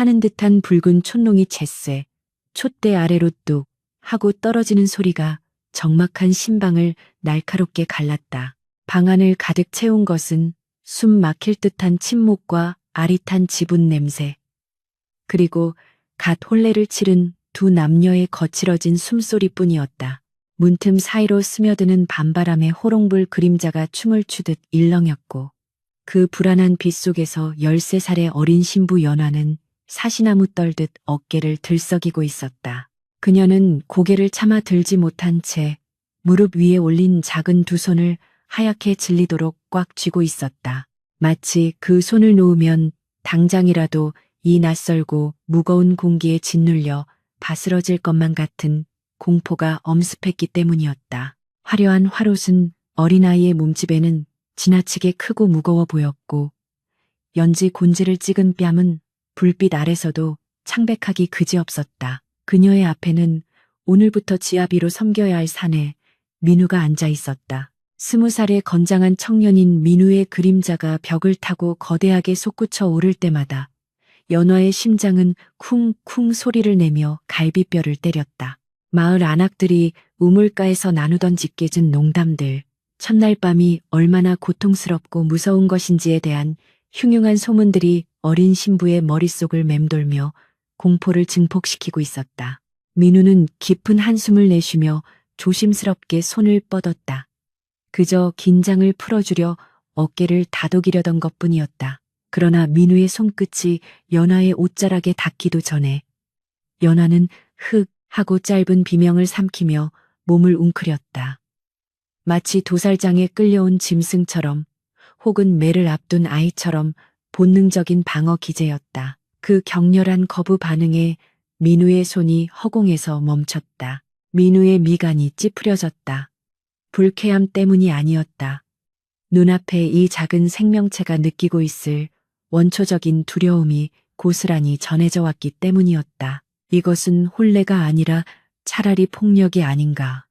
타는 듯한 붉은 촛농이 채쇠, 촛대 아래로 뚝 하고 떨어지는 소리가 적막한 심방을 날카롭게 갈랐다. 방 안을 가득 채운 것은 숨 막힐 듯한 침묵과 아릿한 지분 냄새, 그리고 갓 혼례를 치른 두 남녀의 거칠어진 숨소리뿐이었다. 문틈 사이로 스며드는 밤바람에 호롱불 그림자가 춤을 추듯 일렁였고, 그 불안한 빛 속에서 13살의 어린 신부 연화는 사시나무 떨듯 어깨를 들썩이고 있었다. 그녀는 고개를 차마 들지 못한 채 무릎 위에 올린 작은 두 손을 하얗게 질리도록 꽉 쥐고 있었다. 마치 그 손을 놓으면 당장이라도 이 낯설고 무거운 공기에 짓눌려 바스러질 것만 같은 공포가 엄습했기 때문이었다. 화려한 화롯은 어린아이의 몸집에는 지나치게 크고 무거워 보였고, 연지 곤지를 찍은 뺨은 불빛 아래서도 창백하기 그지없었다. 그녀의 앞에는 오늘부터 지아비로 섬겨야 할 사내 민우가 앉아 있었다. 20살의 건장한 청년인 민우의 그림자가 벽을 타고 거대하게 솟구쳐 오를 때마다 연화의 심장은 쿵쿵 소리를 내며 갈비뼈를 때렸다. 마을 안악들이 우물가에서 나누던 짙게진 농담들, 첫날 밤이 얼마나 고통스럽고 무서운 것인지에 대한 흉흉한 소문들이 어린 신부의 머릿속을 맴돌며 공포를 증폭시키고 있었다. 민우는 깊은 한숨을 내쉬며 조심스럽게 손을 뻗었다. 그저 긴장을 풀어주려 어깨를 다독이려던 것뿐이었다. 그러나 민우의 손끝이 연화의 옷자락에 닿기도 전에 연화는 흑 하고 짧은 비명을 삼키며 몸을 웅크렸다. 마치 도살장에 끌려온 짐승처럼, 혹은 매를 앞둔 아이처럼 본능적인 방어 기제였다. 그 격렬한 거부 반응에 민우의 손이 허공에서 멈췄다. 민우의 미간이 찌푸려졌다. 불쾌함 때문이 아니었다. 눈앞에 이 작은 생명체가 느끼고 있을 원초적인 두려움이 고스란히 전해져 왔기 때문이었다. 이것은 혼례가 아니라 차라리 폭력이 아닌가.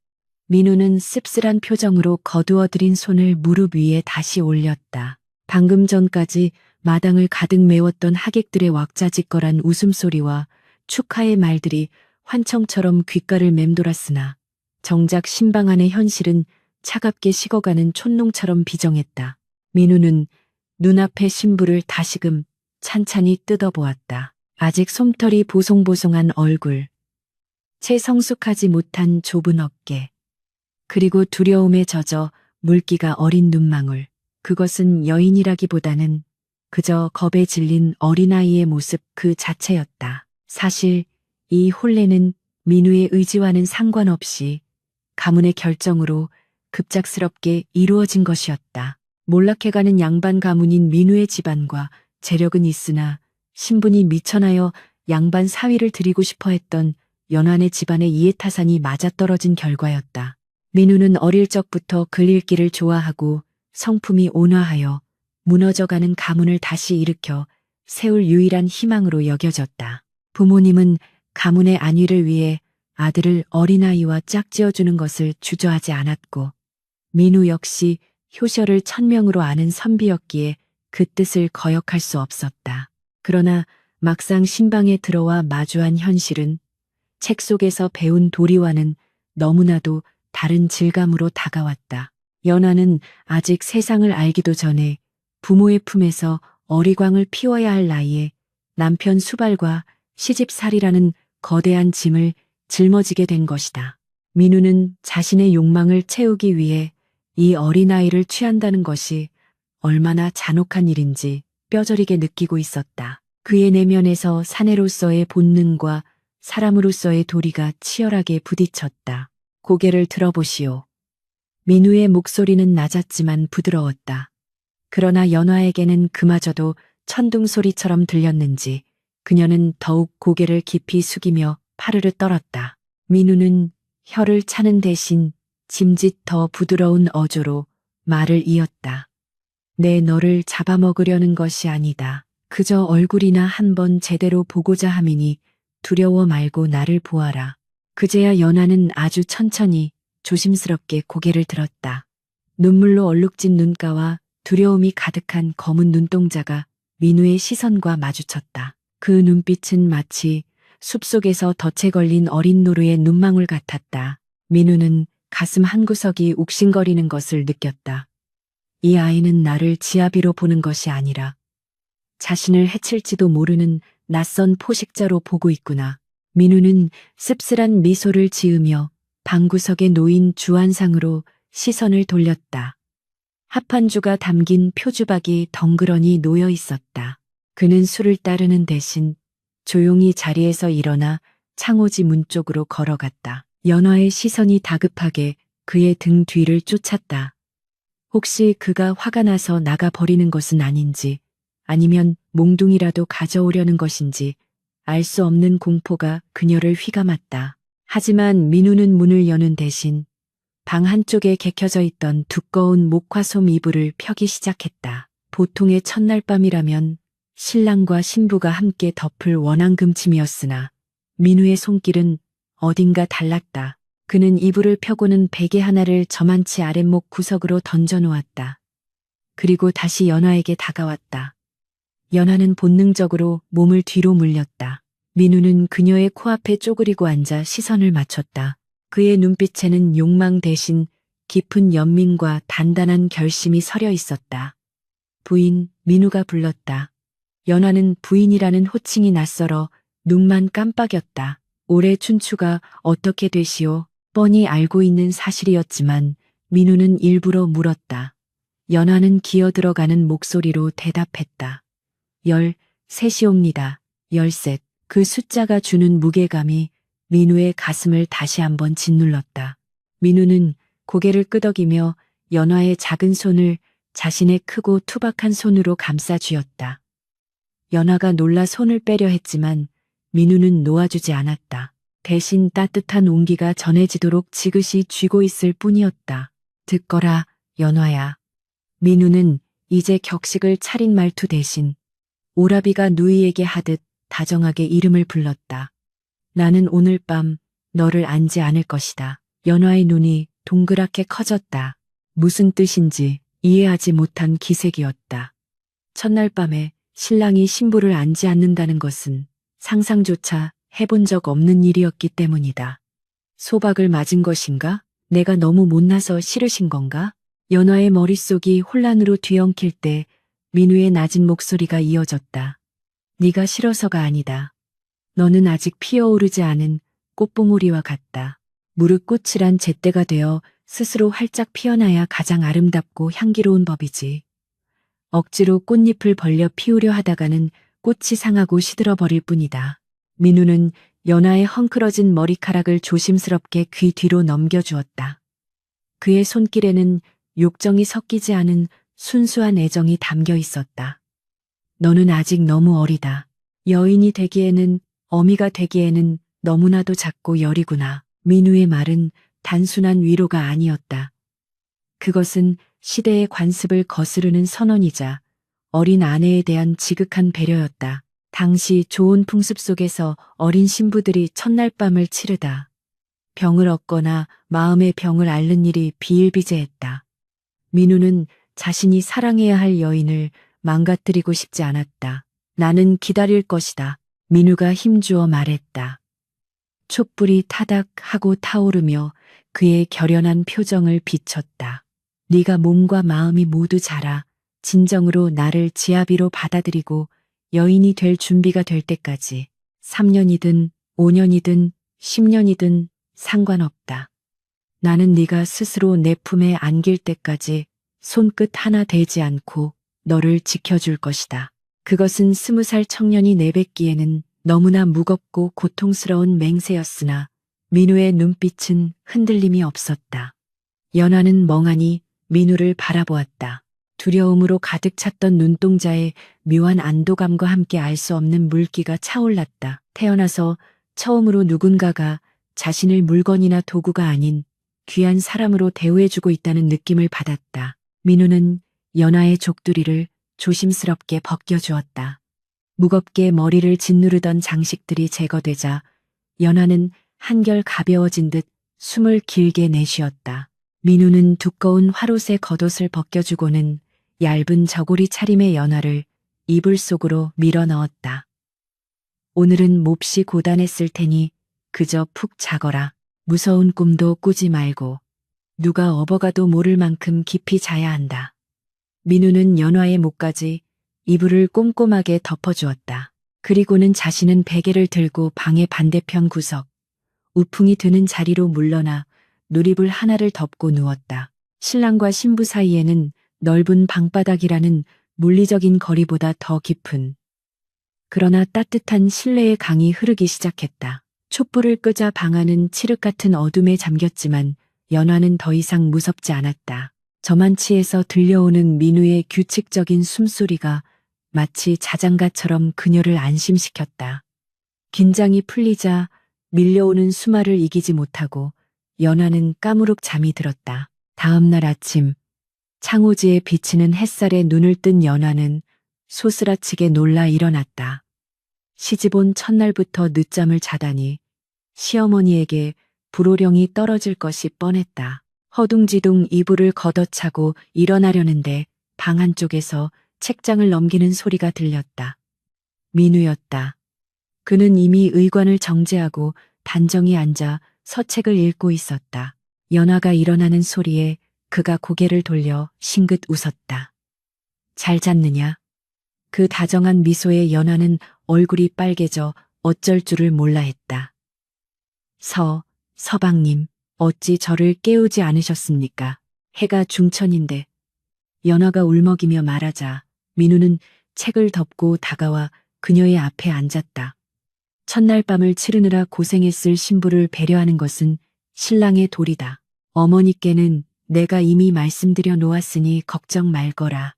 민우는 씁쓸한 표정으로 거두어들인 손을 무릎 위에 다시 올렸다. 방금 전까지 마당을 가득 메웠던 하객들의 왁자지껄한 웃음소리와 축하의 말들이 환청처럼 귓가를 맴돌았으나 정작 신방 안의 현실은 차갑게 식어가는 촛농처럼 비정했다. 민우는 눈앞의 신부를 다시금 찬찬히 뜯어보았다. 아직 솜털이 보송보송한 얼굴, 채 성숙하지 못한 좁은 어깨, 그리고 두려움에 젖어 물기가 어린 눈망울. 그것은 여인이라기보다는 그저 겁에 질린 어린아이의 모습 그 자체였다. 사실 이 혼례는 민우의 의지와는 상관없이 가문의 결정으로 급작스럽게 이루어진 것이었다. 몰락해가는 양반 가문인 민우의 집안과 재력은 있으나 신분이 미천하여 양반 사위를 드리고 싶어 했던 연환의 집안의 이해타산이 맞아떨어진 결과였다. 민우는 어릴 적부터 글 읽기를 좋아하고 성품이 온화하여 무너져가는 가문을 다시 일으켜 세울 유일한 희망으로 여겨졌다. 부모님은 가문의 안위를 위해 아들을 어린아이와 짝지어주는 것을 주저하지 않았고, 민우 역시 효셔를 천명으로 아는 선비였기에 그 뜻을 거역할 수 없었다. 그러나 막상 신방에 들어와 마주한 현실은 책 속에서 배운 도리와는 너무나도 다른 질감으로 다가왔다. 연화는 아직 세상을 알기도 전에 부모의 품에서 어리광을 피워야 할 나이에 남편 수발과 시집살이라는 거대한 짐을 짊어지게 된 것이다. 민우는 자신의 욕망을 채우기 위해 이 어린아이를 취한다는 것이 얼마나 잔혹한 일인지 뼈저리게 느끼고 있었다. 그의 내면에서 사내로서의 본능과 사람으로서의 도리가 치열하게 부딪혔다. 고개를 들어보시오. 민우의 목소리는 낮았지만 부드러웠다. 그러나 연화에게는 그마저도 천둥소리처럼 들렸는지 그녀는 더욱 고개를 깊이 숙이며 파르르 떨었다. 민우는 혀를 차는 대신 짐짓 더 부드러운 어조로 말을 이었다. 내 너를 잡아먹으려는 것이 아니다. 그저 얼굴이나 한번 제대로 보고자 함이니 두려워 말고 나를 보아라. 그제야 연화는 아주 천천히 조심스럽게 고개를 들었다. 눈물로 얼룩진 눈가와 두려움이 가득한 검은 눈동자가 민우의 시선과 마주쳤다. 그 눈빛은 마치 숲속에서 덫에 걸린 어린 노루의 눈망울 같았다. 민우는 가슴 한구석이 욱신거리는 것을 느꼈다. 이 아이는 나를 지아비로 보는 것이 아니라 자신을 해칠지도 모르는 낯선 포식자로 보고 있구나. 민우는 씁쓸한 미소를 지으며 방구석에 놓인 주안상으로 시선을 돌렸다. 합판주가 담긴 표주박이 덩그러니 놓여 있었다. 그는 술을 따르는 대신 조용히 자리에서 일어나 창호지 문 쪽으로 걸어갔다. 연화의 시선이 다급하게 그의 등 뒤를 쫓았다. 혹시 그가 화가 나서 나가버리는 것은 아닌지, 아니면 몽둥이라도 가져오려는 것인지 알 수 없는 공포가 그녀를 휘감았다. 하지만 민우는 문을 여는 대신 방 한쪽에 개켜져 있던 두꺼운 목화솜 이불을 펴기 시작했다. 보통의 첫날 밤이라면 신랑과 신부가 함께 덮을 원앙금침이었으나 민우의 손길은 어딘가 달랐다. 그는 이불을 펴고는 베개 하나를 저만치 아랫목 구석으로 던져놓았다. 그리고 다시 연화에게 다가왔다. 연화는 본능적으로 몸을 뒤로 물렸다. 민우는 그녀의 코앞에 쪼그리고 앉아 시선을 맞췄다. 그의 눈빛에는 욕망 대신 깊은 연민과 단단한 결심이 서려 있었다. 부인, 민우가 불렀다. 연화는 부인이라는 호칭이 낯설어 눈만 깜빡였다. 올해 춘추가 어떻게 되시오? 뻔히 알고 있는 사실이었지만 민우는 일부러 물었다. 연화는 기어들어가는 목소리로 대답했다. 13이옵니다. 13. 그 숫자가 주는 무게감이 민우의 가슴을 다시 한번 짓눌렀다. 민우는 고개를 끄덕이며 연화의 작은 손을 자신의 크고 투박한 손으로 감싸 쥐었다. 연화가 놀라 손을 빼려 했지만 민우는 놓아주지 않았다. 대신 따뜻한 온기가 전해지도록 지그시 쥐고 있을 뿐이었다. 듣거라, 연화야. 민우는 이제 격식을 차린 말투 대신 오라비가 누이에게 하듯 다정하게 이름을 불렀다. 나는 오늘 밤 너를 안지 않을 것이다. 연화의 눈이 동그랗게 커졌다. 무슨 뜻인지 이해하지 못한 기색이었다. 첫날 밤에 신랑이 신부를 안지 않는다는 것은 상상조차 해본 적 없는 일이었기 때문이다. 소박을 맞은 것인가? 내가 너무 못나서 싫으신 건가? 연화의 머릿속이 혼란으로 뒤엉킬 때 민우의 낮은 목소리가 이어졌다. 네가 싫어서가 아니다. 너는 아직 피어오르지 않은 꽃봉오리와 같다. 무릇 꽃이란 제때가 되어 스스로 활짝 피어나야 가장 아름답고 향기로운 법이지. 억지로 꽃잎을 벌려 피우려 하다가는 꽃이 상하고 시들어버릴 뿐이다. 민우는 연화의 헝클어진 머리카락을 조심스럽게 귀 뒤로 넘겨주었다. 그의 손길에는 욕정이 섞이지 않은 순수한 애정이 담겨 있었다. 너는 아직 너무 어리다. 여인이 되기에는, 어미가 되기에는 너무나도 작고 여리구나. 민우의 말은 단순한 위로가 아니었다. 그것은 시대의 관습을 거스르는 선언이자 어린 아내에 대한 지극한 배려였다. 당시 좋은 풍습 속에서 어린 신부들이 첫날 밤을 치르다 병을 얻거나 마음의 병을 앓는 일이 비일비재했다. 민우는 자신이 사랑해야 할 여인을 망가뜨리고 싶지 않았다. 나는 기다릴 것이다. 민우가 힘주어 말했다. 촛불이 타닥하고 타오르며 그의 결연한 표정을 비췄다. 네가 몸과 마음이 모두 자라 진정으로 나를 지아비로 받아들이고 여인이 될 준비가 될 때까지 3년이든 5년이든 10년이든 상관없다. 나는 네가 스스로 내 품에 안길 때까지 손끝 하나 대지 않고 너를 지켜줄 것이다. 그것은 20살 청년이 내뱉기에는 너무나 무겁고 고통스러운 맹세였으나 민우의 눈빛은 흔들림이 없었다. 연화는 멍하니 민우를 바라보았다. 두려움으로 가득 찼던 눈동자에 묘한 안도감과 함께 알 수 없는 물기가 차올랐다. 태어나서 처음으로 누군가가 자신을 물건이나 도구가 아닌 귀한 사람으로 대우해주고 있다는 느낌을 받았다. 민우는 연화의 족두리를 조심스럽게 벗겨주었다. 무겁게 머리를 짓누르던 장식들이 제거되자 연화는 한결 가벼워진 듯 숨을 길게 내쉬었다. 민우는 두꺼운 화롯의 겉옷을 벗겨주고는 얇은 저고리 차림의 연화를 이불 속으로 밀어 넣었다. 오늘은 몹시 고단했을 테니 그저 푹 자거라. 무서운 꿈도 꾸지 말고 누가 업어가도 모를 만큼 깊이 자야 한다. 민우는 연화의 목까지 이불을 꼼꼼하게 덮어주었다. 그리고는 자신은 베개를 들고 방의 반대편 구석, 우풍이 드는 자리로 물러나 누리불 하나를 덮고 누웠다. 신랑과 신부 사이에는 넓은 방바닥이라는 물리적인 거리보다 더 깊은 그러나 따뜻한 신뢰의 강이 흐르기 시작했다. 촛불을 끄자 방 안은 칠흑 같은 어둠에 잠겼지만 연화는 더 이상 무섭지 않았다. 저만치에서 들려오는 민우의 규칙적인 숨소리가 마치 자장가처럼 그녀를 안심시켰다. 긴장이 풀리자 밀려오는 수마를 이기지 못하고 연화는 까무룩 잠이 들었다. 다음 날 아침 창호지에 비치는 햇살에 눈을 뜬 연화는 소스라치게 놀라 일어났다. 시집온 첫날부터 늦잠을 자다니 시어머니에게 불호령이 떨어질 것이 뻔했다. 허둥지둥 이불을 걷어차고 일어나려는데 방 한쪽에서 책장을 넘기는 소리가 들렸다. 민우였다. 그는 이미 의관을 정제하고 단정히 앉아 서책을 읽고 있었다. 연화가 일어나는 소리에 그가 고개를 돌려 싱긋 웃었다. 잘 잤느냐? 그 다정한 미소에 연화는 얼굴이 빨개져 어쩔 줄을 몰라 했다. 서방님, 어찌 저를 깨우지 않으셨습니까? 해가 중천인데. 연화가 울먹이며 말하자 민우는 책을 덮고 다가와 그녀의 앞에 앉았다. 첫날 밤을 치르느라 고생했을 신부를 배려하는 것은 신랑의 도리다. 어머니께는 내가 이미 말씀드려 놓았으니 걱정 말거라.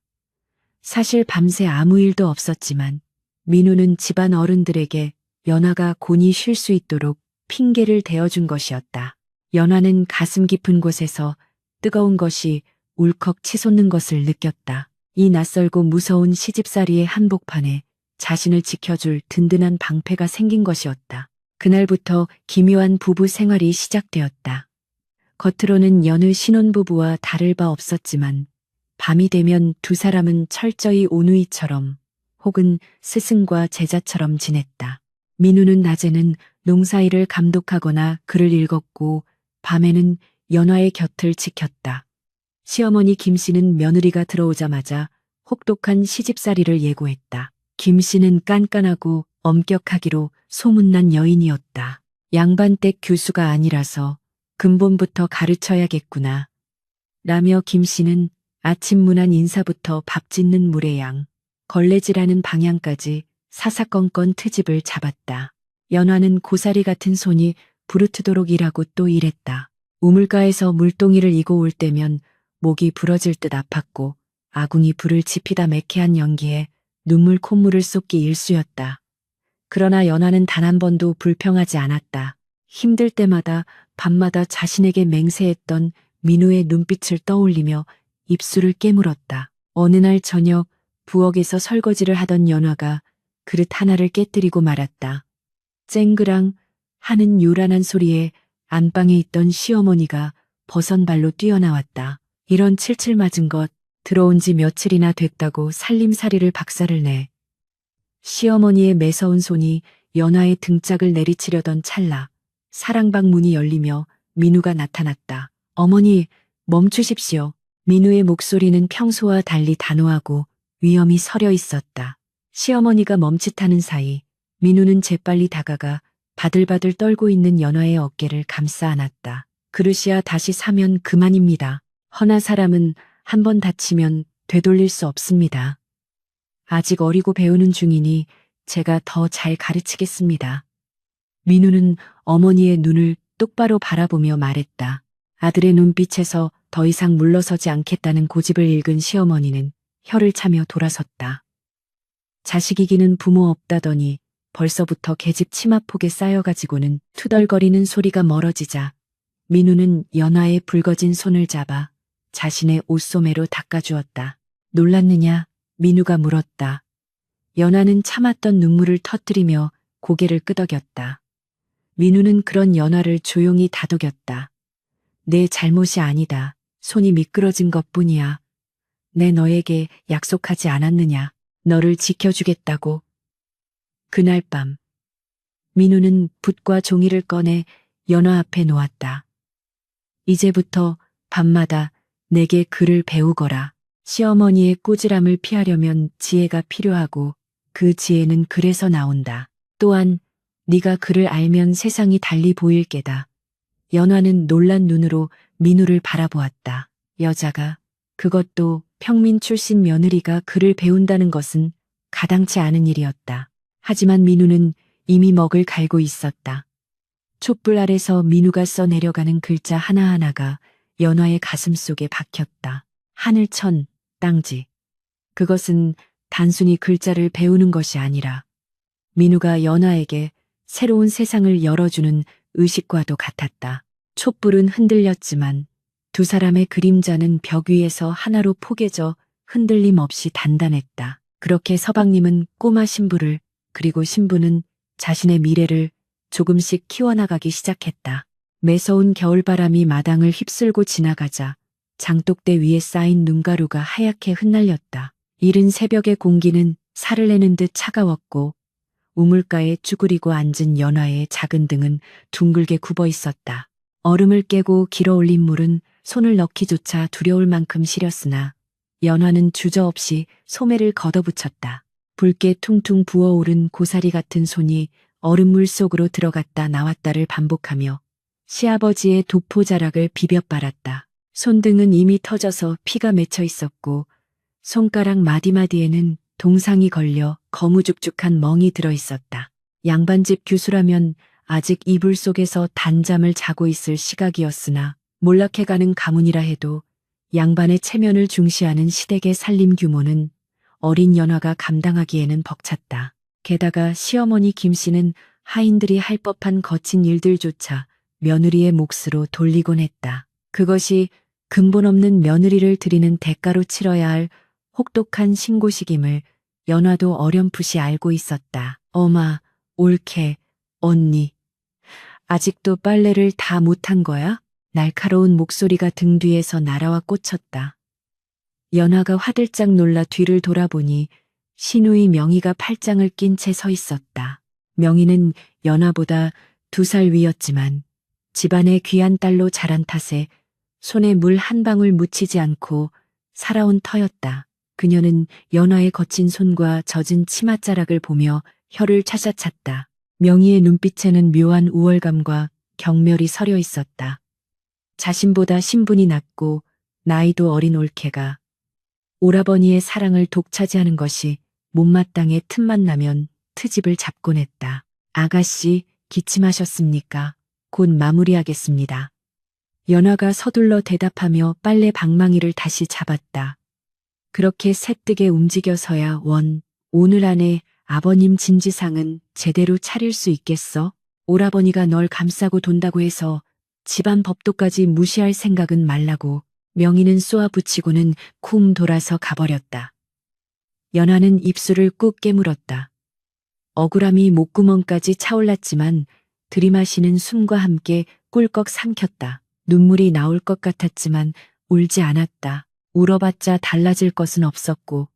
사실 밤새 아무 일도 없었지만 민우는 집안 어른들에게 연화가 곤히 쉴 수 있도록 핑계를 대어준 것이었다. 연화는 가슴 깊은 곳에서 뜨거운 것이 울컥 치솟는 것을 느꼈다. 이 낯설고 무서운 시집살이의 한복판에 자신을 지켜줄 든든한 방패가 생긴 것이었다. 그날부터 기묘한 부부 생활이 시작되었다. 겉으로는 여느 신혼부부와 다를 바 없었지만 밤이 되면 두 사람은 철저히 오누이처럼 혹은 스승과 제자처럼 지냈다. 민우는 낮에는 농사일을 감독하거나 글을 읽었고 밤에는 연화의 곁을 지켰다. 시어머니 김씨는 며느리가 들어오자마자 혹독한 시집살이를 예고했다. 김씨는 깐깐하고 엄격하기로 소문난 여인이었다. 양반댁 교수가 아니라서 근본부터 가르쳐야겠구나. 라며 김씨는 아침 문안 인사부터 밥 짓는 무례양, 걸레질하는 방향까지 사사건건 트집을 잡았다. 연화는 고사리 같은 손이 부르트도록 일하고 또 일했다. 우물가에서 물동이를 이고 올 때면 목이 부러질 듯 아팠고 아궁이 불을 지피다 매캐한 연기에 눈물 콧물을 쏟기 일쑤였다. 그러나 연화는 단 한 번도 불평하지 않았다. 힘들 때마다 밤마다 자신에게 맹세했던 민우의 눈빛을 떠올리며 입술을 깨물었다. 어느 날 저녁 부엌에서 설거지를 하던 연화가 그릇 하나를 깨뜨리고 말았다. 쨍그랑 하는 요란한 소리에 안방에 있던 시어머니가 버선발로 뛰어나왔다. 이런 칠칠 맞은 것 들어온 지 며칠이나 됐다고 살림살이를 박살을 내. 시어머니의 매서운 손이 연화의 등짝을 내리치려던 찰나 사랑방 문이 열리며 민우가 나타났다. 어머니, 멈추십시오. 민우의 목소리는 평소와 달리 단호하고 위엄이 서려 있었다. 시어머니가 멈칫하는 사이 민우는 재빨리 다가가 바들바들 떨고 있는 연화의 어깨를 감싸 안았다. 그릇이야 다시 사면 그만입니다. 허나 사람은 한 번 다치면 되돌릴 수 없습니다. 아직 어리고 배우는 중이니 제가 더 잘 가르치겠습니다. 민우는 어머니의 눈을 똑바로 바라보며 말했다. 아들의 눈빛에서 더 이상 물러서지 않겠다는 고집을 읽은 시어머니는 혀를 차며 돌아섰다. 자식이기는 부모 없다더니 벌써부터 계집 치마폭에 쌓여가지고는 투덜거리는 소리가 멀어지자 민우는 연화의 붉어진 손을 잡아 자신의 옷소매로 닦아주었다. 놀랐느냐? 민우가 물었다. 연화는 참았던 눈물을 터뜨리며 고개를 끄덕였다. 민우는 그런 연화를 조용히 다독였다. 내 잘못이 아니다. 손이 미끄러진 것뿐이야. 내 너에게 약속하지 않았느냐. 너를 지켜주겠다고. 그날 밤 민우는 붓과 종이를 꺼내 연화 앞에 놓았다. 이제부터 밤마다 내게 글을 배우거라. 시어머니의 꾸지람을 피하려면 지혜가 필요하고 그 지혜는 글에서 나온다. 또한 네가 글을 알면 세상이 달리 보일 게다. 연화는 놀란 눈으로 민우를 바라보았다. 여자가, 그것도 평민 출신 며느리가 글을 배운다는 것은 가당치 않은 일이었다. 하지만 민우는 이미 먹을 갈고 있었다. 촛불 아래서 민우가 써 내려가는 글자 하나하나가 연화의 가슴 속에 박혔다. 하늘천, 땅지. 그것은 단순히 글자를 배우는 것이 아니라 민우가 연화에게 새로운 세상을 열어주는 의식과도 같았다. 촛불은 흔들렸지만 두 사람의 그림자는 벽 위에서 하나로 포개져 흔들림 없이 단단했다. 그렇게 서방님은 꼬마 신부를, 그리고 신부는 자신의 미래를 조금씩 키워나가기 시작했다. 매서운 겨울바람이 마당을 휩쓸고 지나가자 장독대 위에 쌓인 눈가루가 하얗게 흩날렸다. 이른 새벽의 공기는 살을 내는 듯 차가웠고 우물가에 쭈그리고 앉은 연화의 작은 등은 둥글게 굽어 있었다. 얼음을 깨고 길어 올린 물은 손을 넣기조차 두려울 만큼 시렸으나 연화는 주저없이 소매를 걷어붙였다. 붉게 퉁퉁 부어오른 고사리 같은 손이 얼음물 속으로 들어갔다 나왔다를 반복하며 시아버지의 도포자락을 비벼 빨았다. 손등은 이미 터져서 피가 맺혀 있었고 손가락 마디마디에는 동상이 걸려 거무죽죽한 멍이 들어 있었다. 양반집 규수라면 아직 이불 속에서 단잠을 자고 있을 시각이었으나 몰락해가는 가문이라 해도 양반의 체면을 중시하는 시댁의 살림 규모는 어린 연화가 감당하기에는 벅찼다. 게다가 시어머니 김씨는 하인들이 할 법한 거친 일들조차 며느리의 몫으로 돌리곤 했다. 그것이 근본 없는 며느리를 들이는 대가로 치러야 할 혹독한 신고식임을 연화도 어렴풋이 알고 있었다. 엄마, 옳게, 언니. 아직도 빨래를 다 못한 거야? 날카로운 목소리가 등 뒤에서 날아와 꽂혔다. 연화가 화들짝 놀라 뒤를 돌아보니 시누이 명희가 팔짱을 낀 채 서 있었다. 명희는 연화보다 2살 위였지만 집안의 귀한 딸로 자란 탓에 손에 물 한 방울 묻히지 않고 살아온 터였다. 그녀는 연화의 거친 손과 젖은 치맛자락을 보며 혀를 차샤찼다. 명희의 눈빛에는 묘한 우월감과 경멸이 서려 있었다. 자신보다 신분이 낮고 나이도 어린 올케가 오라버니의 사랑을 독차지하는 것이 못마땅해 틈만 나면 트집을 잡곤 했다. 아가씨, 기침하셨습니까? 곧 마무리하겠습니다. 연화가 서둘러 대답하며 빨래 방망이를 다시 잡았다. 그렇게 새뜨게 움직여서야 오늘 안에 아버님 진지상은 제대로 차릴 수 있겠어? 오라버니가 널 감싸고 돈다고 해서 집안 법도까지 무시할 생각은 말라고. 명희는 쏘아붙이고는 쿵 돌아서 가버렸다. 연화는 입술을 꾹 깨물었다. 억울함이 목구멍까지 차올랐지만 들이마시는 숨과 함께 꿀꺽 삼켰다. 눈물이 나올 것 같았지만 울지 않았다. 울어봤자 달라질 것은 없었고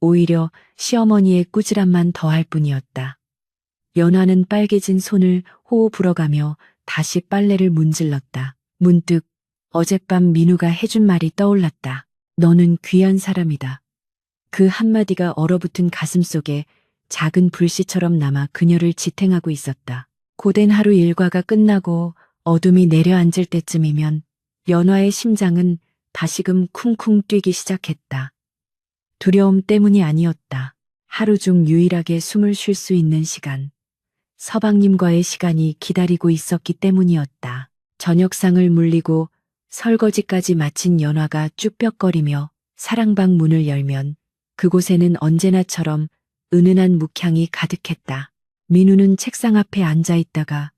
오히려 시어머니의 꾸지람만 더할 뿐이었다. 연화는 빨개진 손을 호호 불어가며 다시 빨래를 문질렀다. 문득 어젯밤 민우가 해준 말이 떠올랐다. 너는 귀한 사람이다. 그 한마디가 얼어붙은 가슴 속에 작은 불씨처럼 남아 그녀를 지탱하고 있었다. 고된 하루 일과가 끝나고 어둠이 내려앉을 때쯤이면 연화의 심장은 다시금 쿵쿵 뛰기 시작했다. 두려움 때문이 아니었다. 하루 중 유일하게 숨을 쉴 수 있는 시간. 서방님과의 시간이 기다리고 있었기 때문이었다. 저녁상을 물리고 설거지까지 마친 연화가 쭈뼛거리며 사랑방 문을 열면 그곳에는 언제나처럼 은은한 묵향이 가득했다. 민우는 책상 앞에 앉아 있다가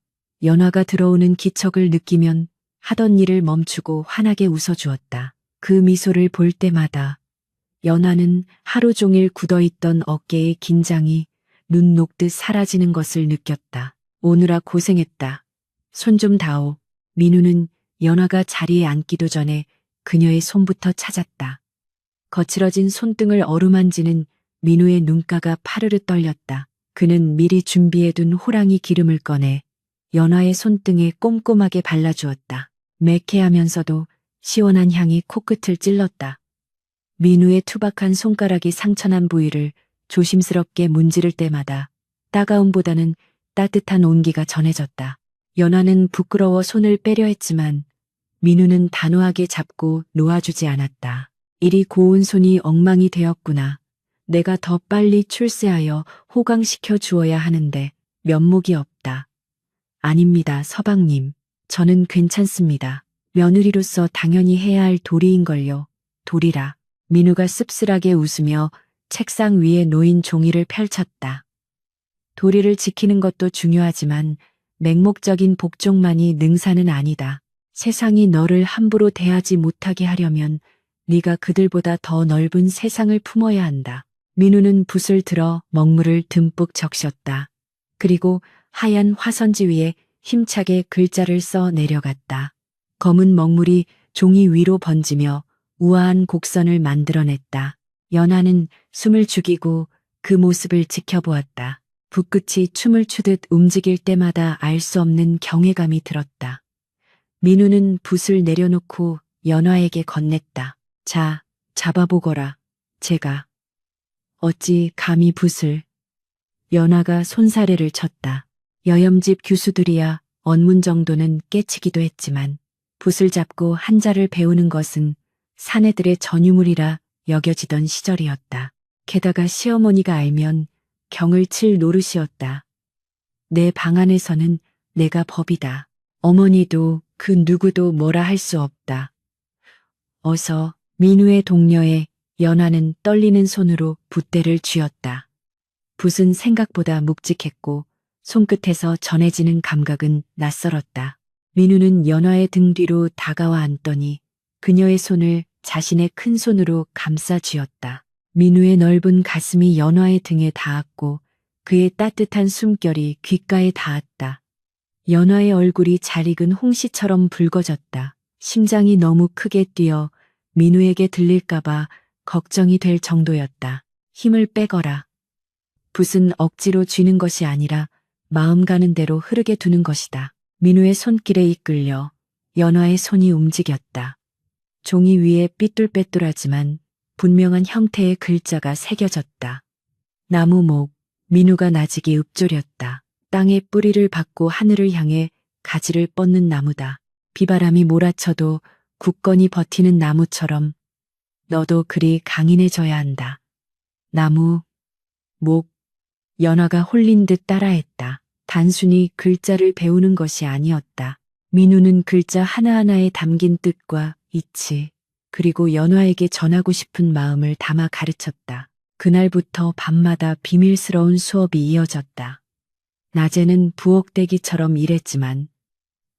연화가 들어오는 기척을 느끼면 하던 일을 멈추고 환하게 웃어주었다. 그 미소를 볼 때마다 연화는 하루 종일 굳어있던 어깨의 긴장이 눈 녹듯 사라지는 것을 느꼈다. 오느라 고생했다. 손 좀 다오. 민우는 연화가 자리에 앉기도 전에 그녀의 손부터 찾았다. 거칠어진 손등을 어루만지는 민우의 눈가가 파르르 떨렸다. 그는 미리 준비해둔 호랑이 기름을 꺼내 연화의 손등에 꼼꼼하게 발라주었다. 매캐하면서도 시원한 향이 코끝을 찔렀다. 민우의 투박한 손가락이 상처난 부위를 조심스럽게 문지를 때마다 따가움보다는 따뜻한 온기가 전해졌다. 연화는 부끄러워 손을 빼려 했지만 민우는 단호하게 잡고 놓아주지 않았다. 이리 고운 손이 엉망이 되었구나. 내가 더 빨리 출세하여 호강시켜 주어야 하는데 면목이 없다. 아닙니다, 서방님. 저는 괜찮습니다. 며느리로서 당연히 해야 할 도리인걸요. 도리라. 민우가 씁쓸하게 웃으며 책상 위에 놓인 종이를 펼쳤다. 도리를 지키는 것도 중요하지만 맹목적인 복종만이 능사는 아니다. 세상이 너를 함부로 대하지 못하게 하려면 네가 그들보다 더 넓은 세상을 품어야 한다. 민우는 붓을 들어 먹물을 듬뿍 적셨다. 그리고 하얀 화선지 위에 힘차게 글자를 써 내려갔다. 검은 먹물이 종이 위로 번지며 우아한 곡선을 만들어냈다. 연하는 숨을 죽이고 그 모습을 지켜보았다. 붓끝이 춤을 추듯 움직일 때마다 알 수 없는 경외감이 들었다. 민우는 붓을 내려놓고 연화에게 건넸다. 자, 잡아보거라. 제가. 어찌 감히 붓을. 연화가 손사래를 쳤다. 여염집 교수들이야 언문 정도는 깨치기도 했지만 붓을 잡고 한자를 배우는 것은 사내들의 전유물이라 여겨지던 시절이었다. 게다가 시어머니가 알면 경을 칠 노릇이었다. 내 방 안에서는 내가 법이다. 어머니도 그 누구도 뭐라 할 수 없다. 어서. 민우의 동료에 연화는 떨리는 손으로 붓대를 쥐었다. 붓은 생각보다 묵직했고 손끝에서 전해지는 감각은 낯설었다. 민우는 연화의 등 뒤로 다가와 앉더니 그녀의 손을 자신의 큰 손으로 감싸 쥐었다. 민우의 넓은 가슴이 연화의 등에 닿았고 그의 따뜻한 숨결이 귓가에 닿았다. 연화의 얼굴이 잘 익은 홍시처럼 붉어졌다. 심장이 너무 크게 뛰어 민우에게 들릴까봐 걱정이 될 정도였다. 힘을 빼거라. 붓은 억지로 쥐는 것이 아니라 마음 가는 대로 흐르게 두는 것이다. 민우의 손길에 이끌려 연화의 손이 움직였다. 종이 위에 삐뚤빼뚤하지만 분명한 형태의 글자가 새겨졌다. 나무목. 민우가 나직이 읊조렸다. 땅에 뿌리를 박고 하늘을 향해 가지를 뻗는 나무다. 비바람이 몰아쳐도 굳건히 버티는 나무처럼 너도 그리 강인해져야 한다. 나무, 목. 연화가 홀린 듯 따라했다. 단순히 글자를 배우는 것이 아니었다. 민우는 글자 하나하나에 담긴 뜻과 이치, 그리고 연화에게 전하고 싶은 마음을 담아 가르쳤다. 그날부터 밤마다 비밀스러운 수업이 이어졌다. 낮에는 부엌대기처럼 일했지만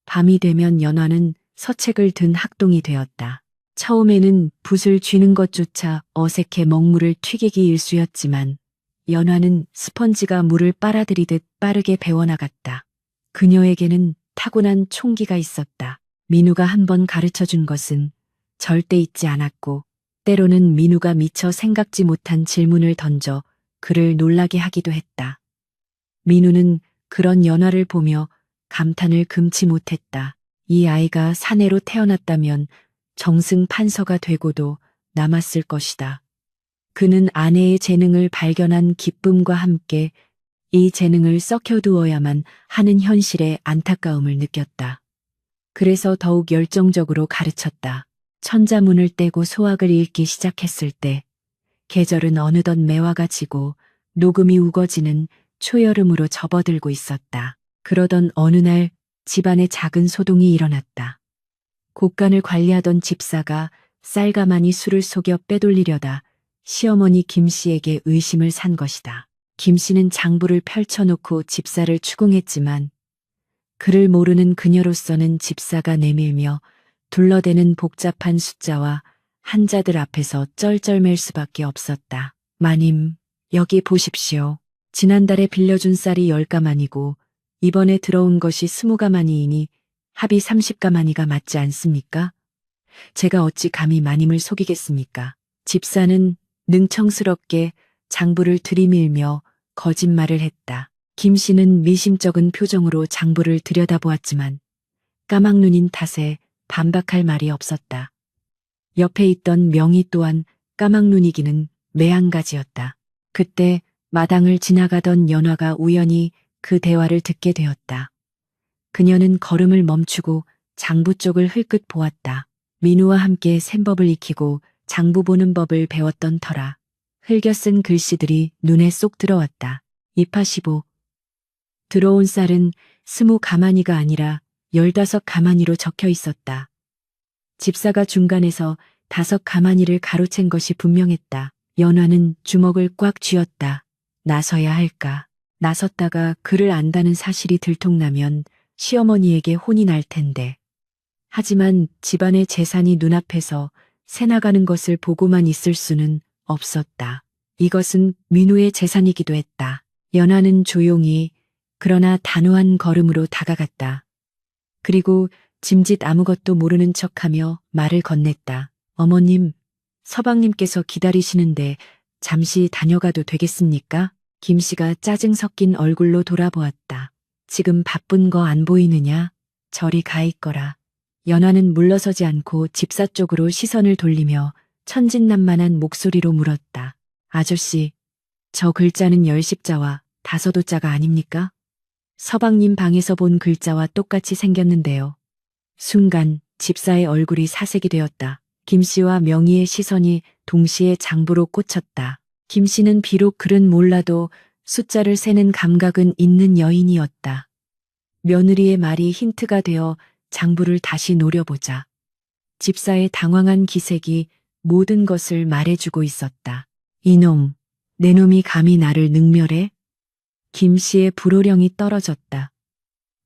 밤이 되면 연화는 서책을 든 학동이 되었다. 처음에는 붓을 쥐는 것조차 어색해 먹물을 튀기기 일쑤였지만 연화는 스펀지가 물을 빨아들이듯 빠르게 배워나갔다. 그녀에게는 타고난 총기가 있었다. 민우가 한 번 가르쳐준 것은 절대 잊지 않았고 때로는 민우가 미처 생각지 못한 질문을 던져 그를 놀라게 하기도 했다. 민우는 그런 연화를 보며 감탄을 금치 못했다. 이 아이가 사내로 태어났다면 정승 판서가 되고도 남았을 것이다. 그는 아내의 재능을 발견한 기쁨과 함께 이 재능을 썩혀두어야만 하는 현실에 안타까움을 느꼈다. 그래서 더욱 열정적으로 가르쳤다. 천자문을 떼고 소학을 읽기 시작했을 때 계절은 어느덧 매화가 지고 녹음이 우거지는 초여름으로 접어들고 있었다. 그러던 어느 날 집안에 작은 소동이 일어났다. 곡간을 관리하던 집사가 쌀가마니 술을 속여 빼돌리려다 시어머니 김 씨에게 의심을 산 것이다. 김 씨는 장부를 펼쳐놓고 집사를 추궁했지만 그를 모르는 그녀로서는 집사가 내밀며 둘러대는 복잡한 숫자와 한자들 앞에서 쩔쩔맬 수밖에 없었다. 마님, 여기 보십시오. 지난달에 빌려준 쌀이 10가마니고 이번에 들어온 것이 20가마니이니 합이 30가마니가 맞지 않습니까? 제가 어찌 감히 마님을 속이겠습니까? 집사는 능청스럽게 장부를 들이밀며 거짓말을 했다. 김 씨는 미심쩍은 표정으로 장부를 들여다보았지만 까막눈인 탓에 반박할 말이 없었다. 옆에 있던 명희 또한 까막눈이기는 매한가지였다. 그때 마당을 지나가던 연화가 우연히 그 대화를 듣게 되었다. 그녀는 걸음을 멈추고 장부 쪽을 흘끗 보았다. 민우와 함께 셈법을 익히고 장부 보는 법을 배웠던 터라 흘겨 쓴 글씨들이 눈에 쏙 들어왔다. 입하시보. 들어온 쌀은 20 가마니가 아니라 15 가마니로 적혀 있었다. 집사가 중간에서 5 가마니를 가로챈 것이 분명했다. 연화는 주먹을 꽉 쥐었다. 나서야 할까. 나섰다가 그를 안다는 사실이 들통나면 시어머니에게 혼이 날 텐데. 하지만 집안의 재산이 눈앞에서 새나가는 것을 보고만 있을 수는 없었다. 이것은 민우의 재산이기도 했다. 연화는 조용히 그러나 단호한 걸음으로 다가갔다. 그리고 짐짓 아무것도 모르는 척하며 말을 건넸다. 어머님, 서방님께서 기다리시는데 잠시 다녀가도 되겠습니까? 김 씨가 짜증 섞인 얼굴로 돌아보았다. 지금 바쁜 거 안 보이느냐? 저리 가 있거라. 연화는 물러서지 않고 집사 쪽으로 시선을 돌리며 천진난만한 목소리로 물었다. 아저씨, 저 글자는 10십자와 5호자가 아닙니까? 서방님 방에서 본 글자와 똑같이 생겼는데요. 순간 집사의 얼굴이 사색이 되었다. 김 씨와 명희의 시선이 동시에 장부로 꽂혔다. 김 씨는 비록 글은 몰라도 숫자를 세는 감각은 있는 여인이었다. 며느리의 말이 힌트가 되어 장부를 다시 노려보자. 집사의 당황한 기색이 모든 것을 말해주고 있었다. 이놈, 내 놈이 감히 나를 능멸해? 김 씨의 불호령이 떨어졌다.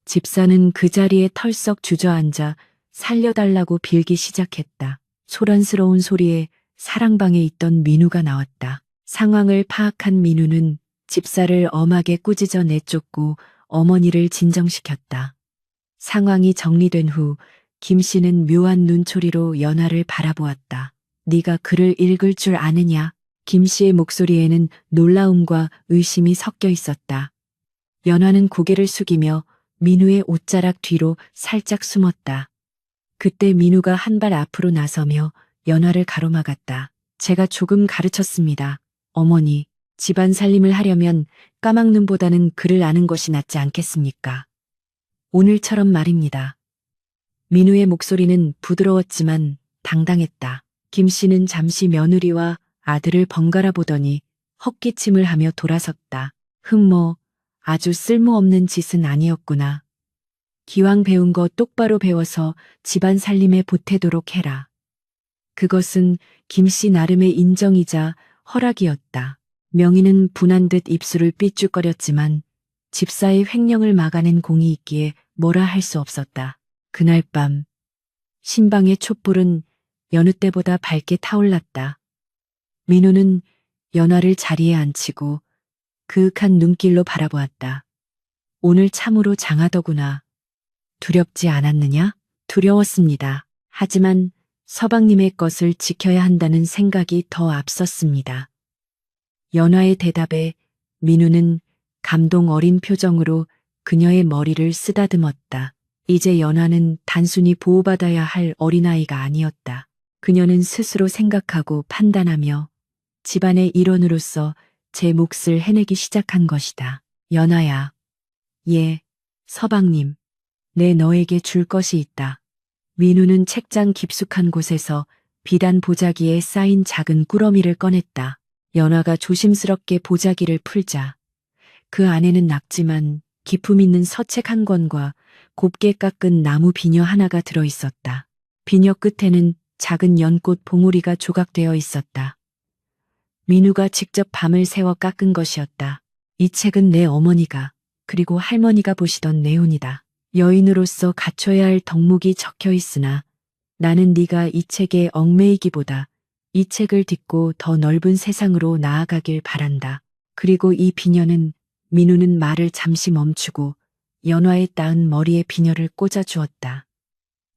집사는 그 자리에 털썩 주저앉아 살려달라고 빌기 시작했다. 소란스러운 소리에 사랑방에 있던 민우가 나왔다. 상황을 파악한 민우는 집사를 엄하게 꾸짖어 내쫓고 어머니를 진정시켰다. 상황이 정리된 후 김 씨는 묘한 눈초리로 연화를 바라보았다. 네가 글을 읽을 줄 아느냐? 김 씨의 목소리에는 놀라움과 의심이 섞여 있었다. 연화는 고개를 숙이며 민우의 옷자락 뒤로 살짝 숨었다. 그때 민우가 한 발 앞으로 나서며 연화를 가로막았다. 제가 조금 가르쳤습니다. 어머니, 집안 살림을 하려면 까막눈보다는 글을 아는 것이 낫지 않겠습니까? 오늘처럼 말입니다. 민우의 목소리는 부드러웠지만 당당했다. 김 씨는 잠시 며느리와 아들을 번갈아 보더니 헛기침을 하며 돌아섰다. 흠모, 아주 쓸모없는 짓은 아니었구나. 기왕 배운 거 똑바로 배워서 집안 살림에 보태도록 해라. 그것은 김 씨 나름의 인정이자 허락이었다. 명희는 분한 듯 입술을 삐죽거렸지만 집사의 횡령을 막아낸 공이 있기에 뭐라 할 수 없었다. 그날 밤 신방의 촛불은 여느 때보다 밝게 타올랐다. 민우는 연화를 자리에 앉히고 그윽한 눈길로 바라보았다. 오늘 참으로 장하더구나. 두렵지 않았느냐? 두려웠습니다. 하지만 서방님의 것을 지켜야 한다는 생각이 더 앞섰습니다. 연화의 대답에 민우는 감동 어린 표정으로 그녀의 머리를 쓰다듬었다. 이제 연화는 단순히 보호받아야 할 어린아이가 아니었다. 그녀는 스스로 생각하고 판단하며 집안의 일원으로서 제 몫을 해내기 시작한 것이다. 연화야. 예, 서방님. 내 너에게 줄 것이 있다. 민우는 책장 깊숙한 곳에서 비단 보자기에 쌓인 작은 꾸러미를 꺼냈다. 연화가 조심스럽게 보자기를 풀자 그 안에는 낙지만 기품 있는 서책 한 권과 곱게 깎은 나무 비녀 하나가 들어 있었다. 비녀 끝에는 작은 연꽃 봉우리가 조각되어 있었다. 민우가 직접 밤을 새워 깎은 것이었다. 이 책은 내 어머니가 그리고 할머니가 보시던 내운이다. 여인으로서 갖춰야 할 덕목이 적혀 있으나 나는 네가 이 책에 얽매이기보다 이 책을 딛고 더 넓은 세상으로 나아가길 바란다. 그리고 이 비녀는 민우는 말을 잠시 멈추고 연화의 따은 머리에 비녀를 꽂아 주었다.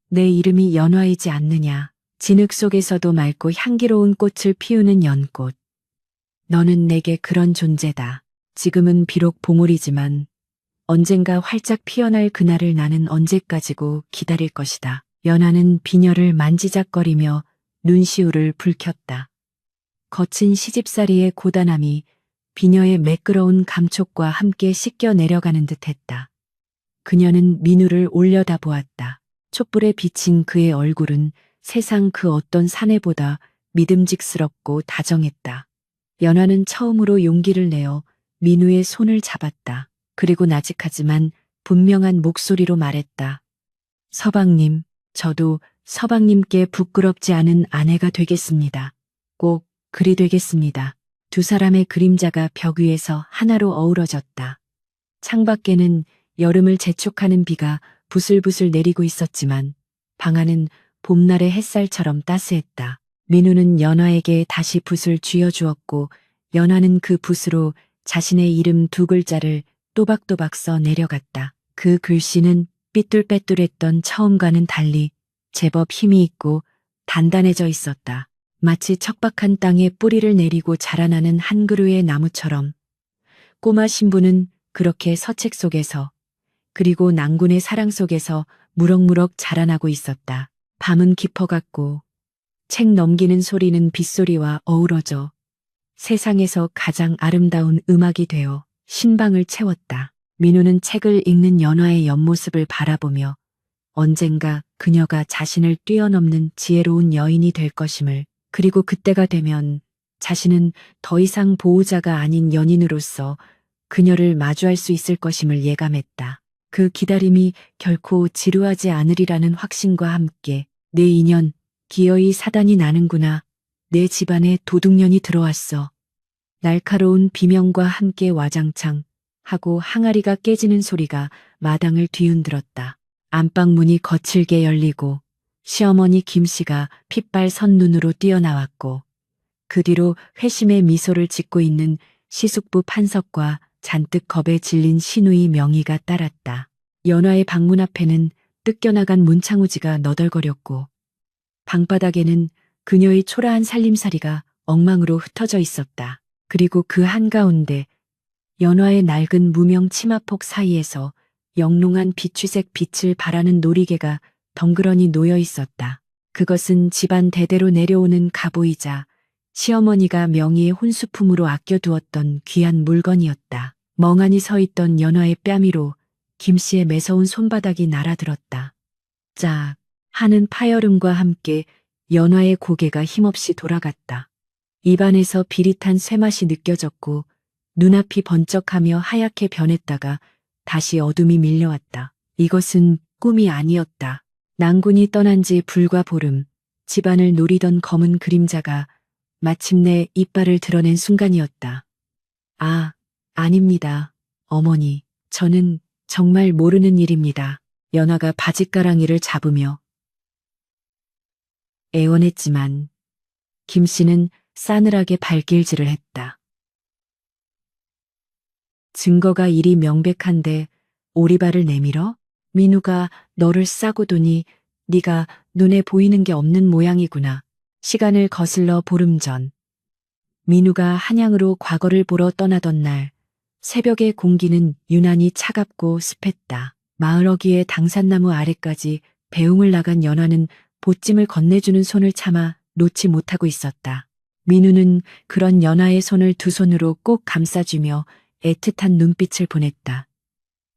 내 이름이 연화이지 않느냐. 진흙 속에서도 맑고 향기로운 꽃을 피우는 연꽃. 너는 내게 그런 존재다. 지금은 비록 봉우리지만 언젠가 활짝 피어날 그날을 나는 언제까지고 기다릴 것이다. 연하는 비녀를 만지작거리며 눈시울을 붉혔다. 거친 시집살이의 고단함이 비녀의 매끄러운 감촉과 함께 씻겨 내려가는 듯했다. 그녀는 민우를 올려다보았다. 촛불에 비친 그의 얼굴은 세상 그 어떤 사내보다 믿음직스럽고 다정했다. 연하는 처음으로 용기를 내어 민우의 손을 잡았다. 그리고 나직하지만 분명한 목소리로 말했다. 서방님, 저도 서방님께 부끄럽지 않은 아내가 되겠습니다. 꼭 그리 되겠습니다. 두 사람의 그림자가 벽 위에서 하나로 어우러졌다. 창밖에는 여름을 재촉하는 비가 부슬부슬 내리고 있었지만 방 안은 봄날의 햇살처럼 따스했다. 민우는 연화에게 다시 붓을 쥐어주었고 연화는 그 붓으로 자신의 이름 두 글자를 또박또박 써 내려갔다. 그 글씨는 삐뚤빼뚤했던 처음과는 달리 제법 힘이 있고 단단해져 있었다. 마치 척박한 땅에 뿌리를 내리고 자라나는 한 그루의 나무처럼 꼬마 신부는 그렇게 서책 속에서 그리고 낭군의 사랑 속에서 무럭무럭 자라나고 있었다. 밤은 깊어갔고 책 넘기는 소리는 빗소리와 어우러져 세상에서 가장 아름다운 음악이 되어 신방을 채웠다. 민우는 책을 읽는 연화의 옆모습을 바라보며 언젠가 그녀가 자신을 뛰어넘는 지혜로운 여인이 될 것임을, 그리고 그때가 되면 자신은 더 이상 보호자가 아닌 연인으로서 그녀를 마주할 수 있을 것임을 예감했다. 그 기다림이 결코 지루하지 않으리라는 확신과 함께 내 인연 기어이 사단이 나는구나. 내 집안에 도둑년이 들어왔어. 날카로운 비명과 함께 와장창 하고 항아리가 깨지는 소리가 마당을 뒤흔들었다. 안방 문이 거칠게 열리고 시어머니 김씨가 핏발 선 눈으로 뛰어나왔고 그 뒤로 회심의 미소를 짓고 있는 시숙부 판석과 잔뜩 겁에 질린 시누이 명희가 따랐다. 연화의 방문 앞에는 뜯겨나간 문창우지가 너덜거렸고 방바닥에는 그녀의 초라한 살림살이가 엉망으로 흩어져 있었다. 그리고 그 한가운데 연화의 낡은 무명 치마폭 사이에서 영롱한 비취색 빛을 발하는 놀이개가 덩그러니 놓여 있었다. 그것은 집안 대대로 내려오는 가보이자 시어머니가 명희의 혼수품으로 아껴두었던 귀한 물건이었다. 멍하니 서 있던 연화의 뺨위로 김씨의 매서운 손바닥이 날아들었다. 짝 하는 파열음과 함께 연화의 고개가 힘없이 돌아갔다. 입안에서 비릿한 쇠맛이 느껴졌고 눈앞이 번쩍하며 하얗게 변했다가 다시 어둠이 밀려왔다. 이것은 꿈이 아니었다. 낭군이 떠난 지 불과 보름, 집안을 노리던 검은 그림자가 마침내 이빨을 드러낸 순간이었다. 아, 아닙니다. 어머니, 저는 정말 모르는 일입니다. 연화가 바짓가랑이를 잡으며 애원했지만 김씨는 싸늘하게 발길질을 했다. 증거가 이리 명백한데 오리발을 내밀어? 민우가 너를 싸고 두니 네가 눈에 보이는 게 없는 모양이구나. 시간을 거슬러 보름 전 민우가 한양으로 과거를 보러 떠나던 날 새벽의 공기는 유난히 차갑고 습했다. 마을 어귀의 당산나무 아래까지 배웅을 나간 연화는 보찜을 건네주는 손을 참아 놓지 못하고 있었다. 민우는 그런 연화의 손을 두 손으로 꼭 감싸주며 애틋한 눈빛을 보냈다.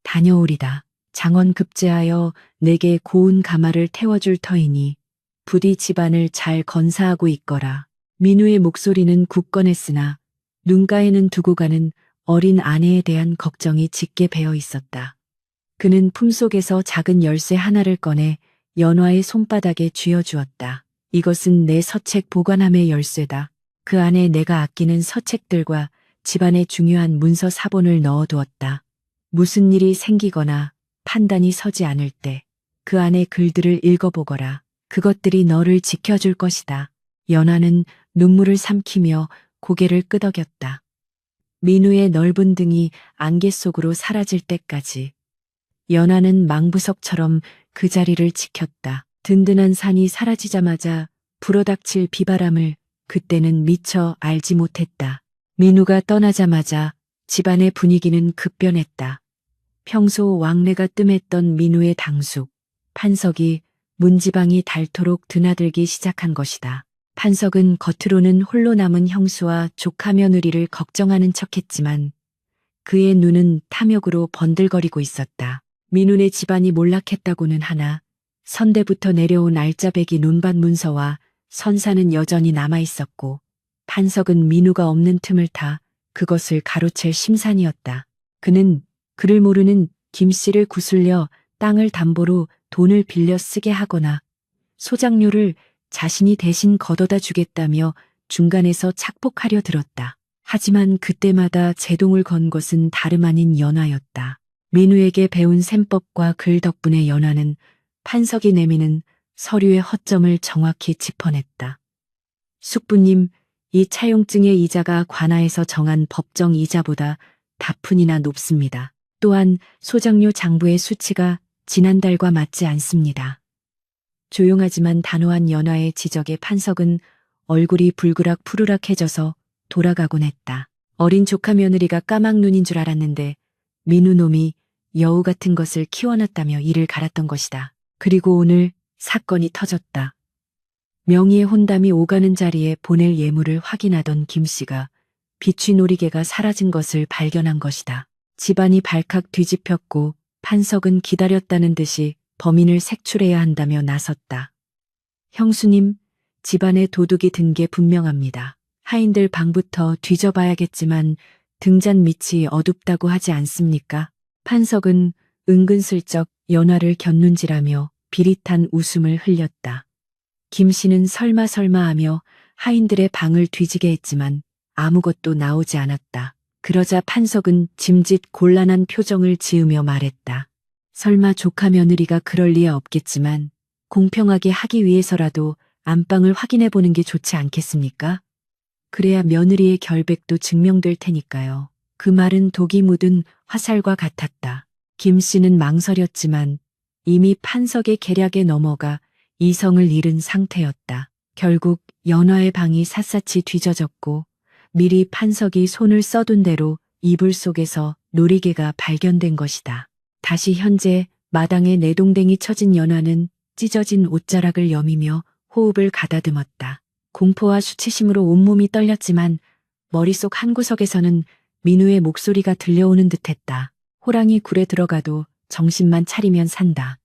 다녀오리다. 장원 급제하여 내게 고운 가마를 태워줄 터이니 부디 집안을 잘 건사하고 있거라. 민우의 목소리는 굳건했으나 눈가에는 두고 가는 어린 아내에 대한 걱정이 짙게 배어 있었다. 그는 품속에서 작은 열쇠 하나를 꺼내 연화의 손바닥에 쥐어주었다. 이것은 내 서책 보관함의 열쇠다. 그 안에 내가 아끼는 서책들과 집안의 중요한 문서 사본을 넣어두었다. 무슨 일이 생기거나 판단이 서지 않을 때 그 안의 글들을 읽어보거라. 그것들이 너를 지켜줄 것이다. 연화는 눈물을 삼키며 고개를 끄덕였다. 민우의 넓은 등이 안개 속으로 사라질 때까지 연화는 망부석처럼 그 자리를 지켰다. 든든한 산이 사라지자마자 불어닥칠 비바람을 그때는 미처 알지 못했다. 민우가 떠나자마자 집안의 분위기는 급변했다. 평소 왕래가 뜸했던 민우의 당숙, 판석이 문지방이 닳도록 드나들기 시작한 것이다. 판석은 겉으로는 홀로 남은 형수와 조카 며느리를 걱정하는 척했지만 그의 눈은 탐욕으로 번들거리고 있었다. 민우네 집안이 몰락했다고는 하나 선대부터 내려온 알짜배기 논밭 문서와 선사는 여전히 남아있었고 판석은 민우가 없는 틈을 타 그것을 가로챌 심산이었다. 그는 그를 모르는 김 씨를 구슬려 땅을 담보로 돈을 빌려 쓰게 하거나 소장료를 자신이 대신 걷어다 주겠다며 중간에서 착복하려 들었다. 하지만 그때마다 제동을 건 것은 다름 아닌 연화였다. 민우에게 배운 셈법과 글 덕분에 연화는 판석이 내미는 서류의 허점을 정확히 짚어냈다. 숙부님, 이 차용증의 이자가 관하에서 정한 법정 이자보다 다푼이나 높습니다. 또한 소장료 장부의 수치가 지난달과 맞지 않습니다. 조용하지만 단호한 연화의 지적에 판석은 얼굴이 불그락 푸르락해져서 돌아가곤 했다. 어린 조카 며느리가 까막눈인 줄 알았는데 민우 놈이 여우 같은 것을 키워놨다며 이를 갈았던 것이다. 그리고 오늘 사건이 터졌다. 명의의 혼담이 오가는 자리에 보낼 예물을 확인하던 김 씨가 비취 놀이개가 사라진 것을 발견한 것이다. 집안이 발칵 뒤집혔고 판석은 기다렸다는 듯이 범인을 색출해야 한다며 나섰다. 형수님, 집안에 도둑이 든 게 분명합니다. 하인들 방부터 뒤져봐야겠지만 등잔 밑이 어둡다고 하지 않습니까? 판석은 은근슬쩍 연화를 곁눈질하며 비릿한 웃음을 흘렸다. 김 씨는 설마 하며 하인들의 방을 뒤지게 했지만 아무것도 나오지 않았다. 그러자 판석은 짐짓 곤란한 표정을 지으며 말했다. 설마 조카 며느리가 그럴 리야 없겠지만 공평하게 하기 위해서라도 안방을 확인해 보는 게 좋지 않겠습니까? 그래야 며느리의 결백도 증명될 테니까요. 그 말은 독이 묻은 화살과 같았다. 김 씨는 망설였지만 이미 판석의 계략에 넘어가 이성을 잃은 상태였다. 결국 연화의 방이 샅샅이 뒤져졌고 미리 판석이 손을 써둔 대로 이불 속에서 놀이개가 발견된 것이다. 다시 현재 마당에 내동댕이 쳐진 연화는 찢어진 옷자락을 여미며 호흡을 가다듬었다. 공포와 수치심으로 온몸이 떨렸지만 머릿속 한구석에서는 민우의 목소리가 들려오는 듯했다. 호랑이 굴에 들어가도 정신만 차리면 산다.